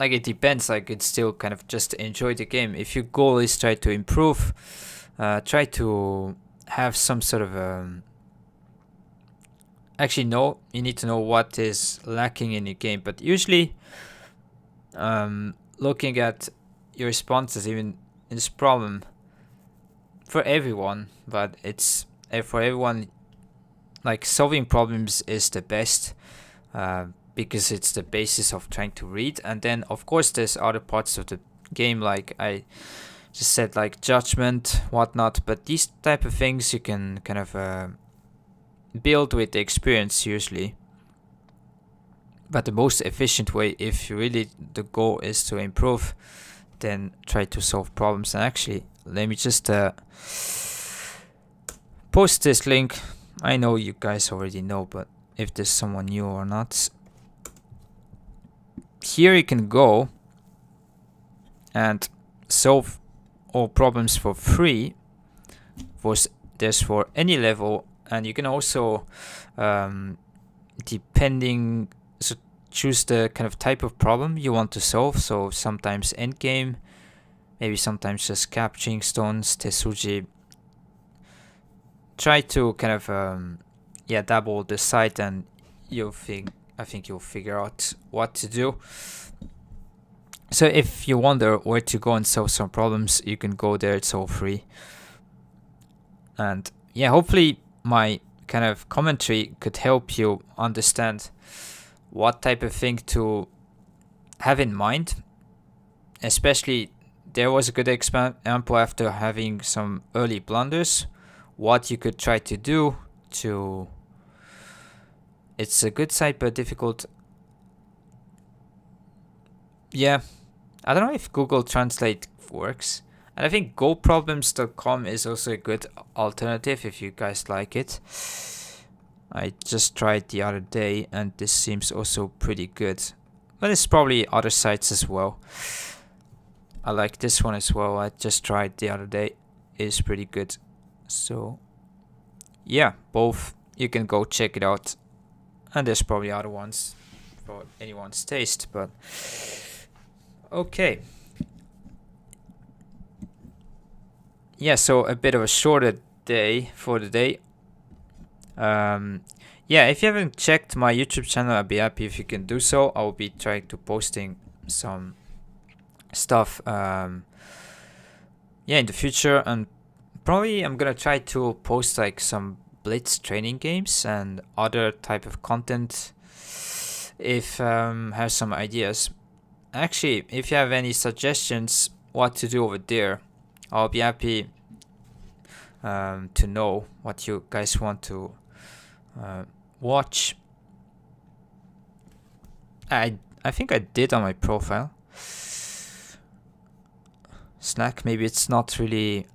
like, it depends, like, it's still kind of just enjoy the game. If your goal is try to improve, try to have some sort of actually no, you need to know what is lacking in your game. But usually looking at your responses, even in this problem, for everyone, but it's for everyone, like, solving problems is the best, because it's the basis of trying to read. And then of course there's other parts of the game, like I just said, like judgment, whatnot, but these type of things you can kind of build with the experience usually. But the most efficient way, if really the goal is to improve, then try to solve problems. And actually, let me just post this link. I know you guys already know, but if there's someone new or not, here you can go and solve all problems for free. There's for any level, and you can also depending, so choose the kind of type of problem you want to solve. So sometimes endgame, maybe sometimes just capturing stones, Tesuji. Try to kind of double the site, and I think you'll figure out what to do. So if you wonder where to go and solve some problems, you can go there. It's all free. And yeah, hopefully my kind of commentary could help you understand what type of thing to have in mind. Especially, there was a good example after having some early blunders, what you could try to do to... It's a good site but difficult. Yeah, I don't know if Google Translate works. And I think goproblems.com is also a good alternative if you guys like it. I just tried the other day and this seems also pretty good. But there's probably other sites as well. I like this one as well. I just tried the other day. It is pretty good. So yeah, both you can go check it out. And there's probably other ones for anyone's taste, but okay. Yeah, so a bit of a shorter day for the day. Yeah, if you haven't checked my YouTube channel, I'd be happy if you can do so. I'll be trying to posting some stuff in the future, and probably I'm gonna try to post like some Blitz training games and other type of content if have some ideas. Actually, if you have any suggestions what to do over there, I'll be happy to know what you guys want to watch. I think I did on my profile. Snack, maybe it's not really...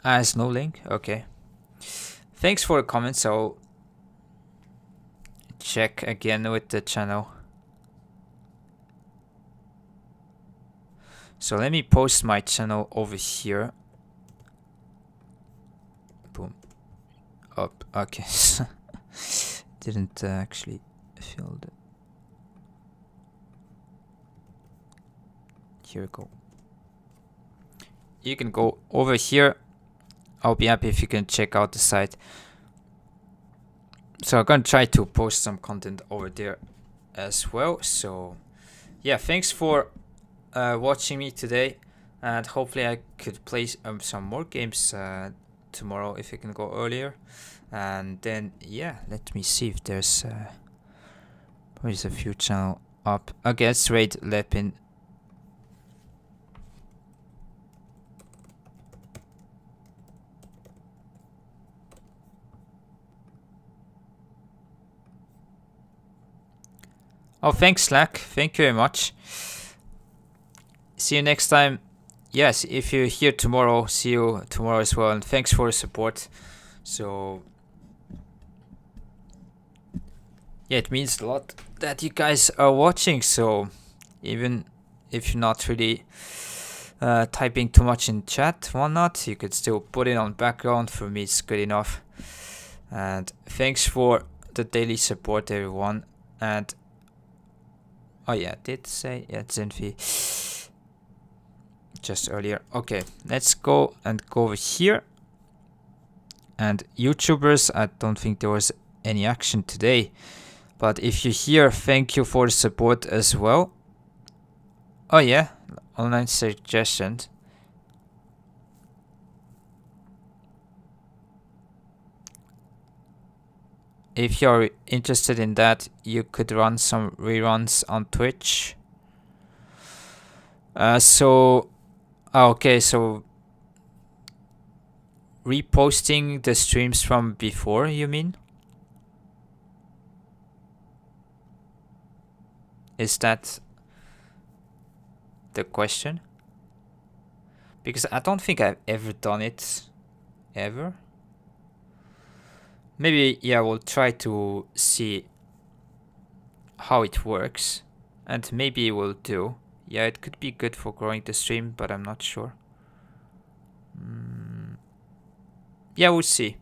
it's no link? Okay. Thanks for the comments. I'll check again with the channel. So let me post my channel over here. up. Okay. Didn't actually fill the... Here we go. You can go over here. I'll be happy if you can check out the site. So I'm gonna try to post some content over there as well. So yeah, thanks for watching me today, and hopefully I could play some more games tomorrow if I can go earlier. And then yeah, let me see if there's a few channel up against Raid Lepin. Oh, thanks Slack, thank you very much. See you next time. Yes, if you're here tomorrow, see you tomorrow as well, and thanks for the support. So yeah, it means a lot that you guys are watching. So even if you're not really typing too much in chat, why not? You could still put it on background. For me, it's good enough. And thanks for the daily support, everyone. And oh yeah, did say yeah, Zenfi just earlier. Okay, let's go over here. And YouTubers, I don't think there was any action today, but if you're here, thank you for the support as well. Oh yeah, online suggestions. If you're interested in that, you could run some reruns on Twitch. Okay, so reposting the streams from before, you mean? Is that the question? Because I don't think I've ever done it, ever. Maybe, yeah, we'll try to see how it works, and maybe we'll do. Yeah, it could be good for growing the stream, but I'm not sure. Yeah, we'll see.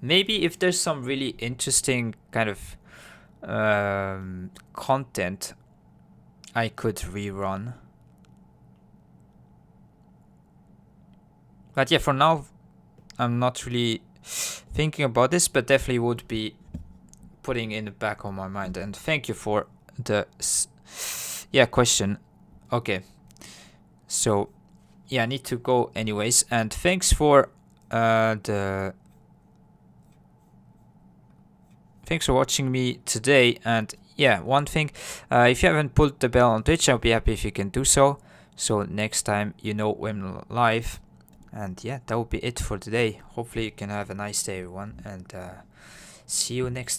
Maybe if there's some really interesting kind of content, I could rerun. But yeah, for now, I'm not really thinking about this, but definitely would be putting in the back of my mind. And thank you for the question. Okay, so yeah, I need to go anyways. And thanks for thanks for watching me today. And yeah, one thing, if you haven't pulled the bell on Twitch, I'll be happy if you can do so. So next time you know when I'm live. And yeah, that will be it for today. Hopefully you can have a nice day, everyone, and see you next time.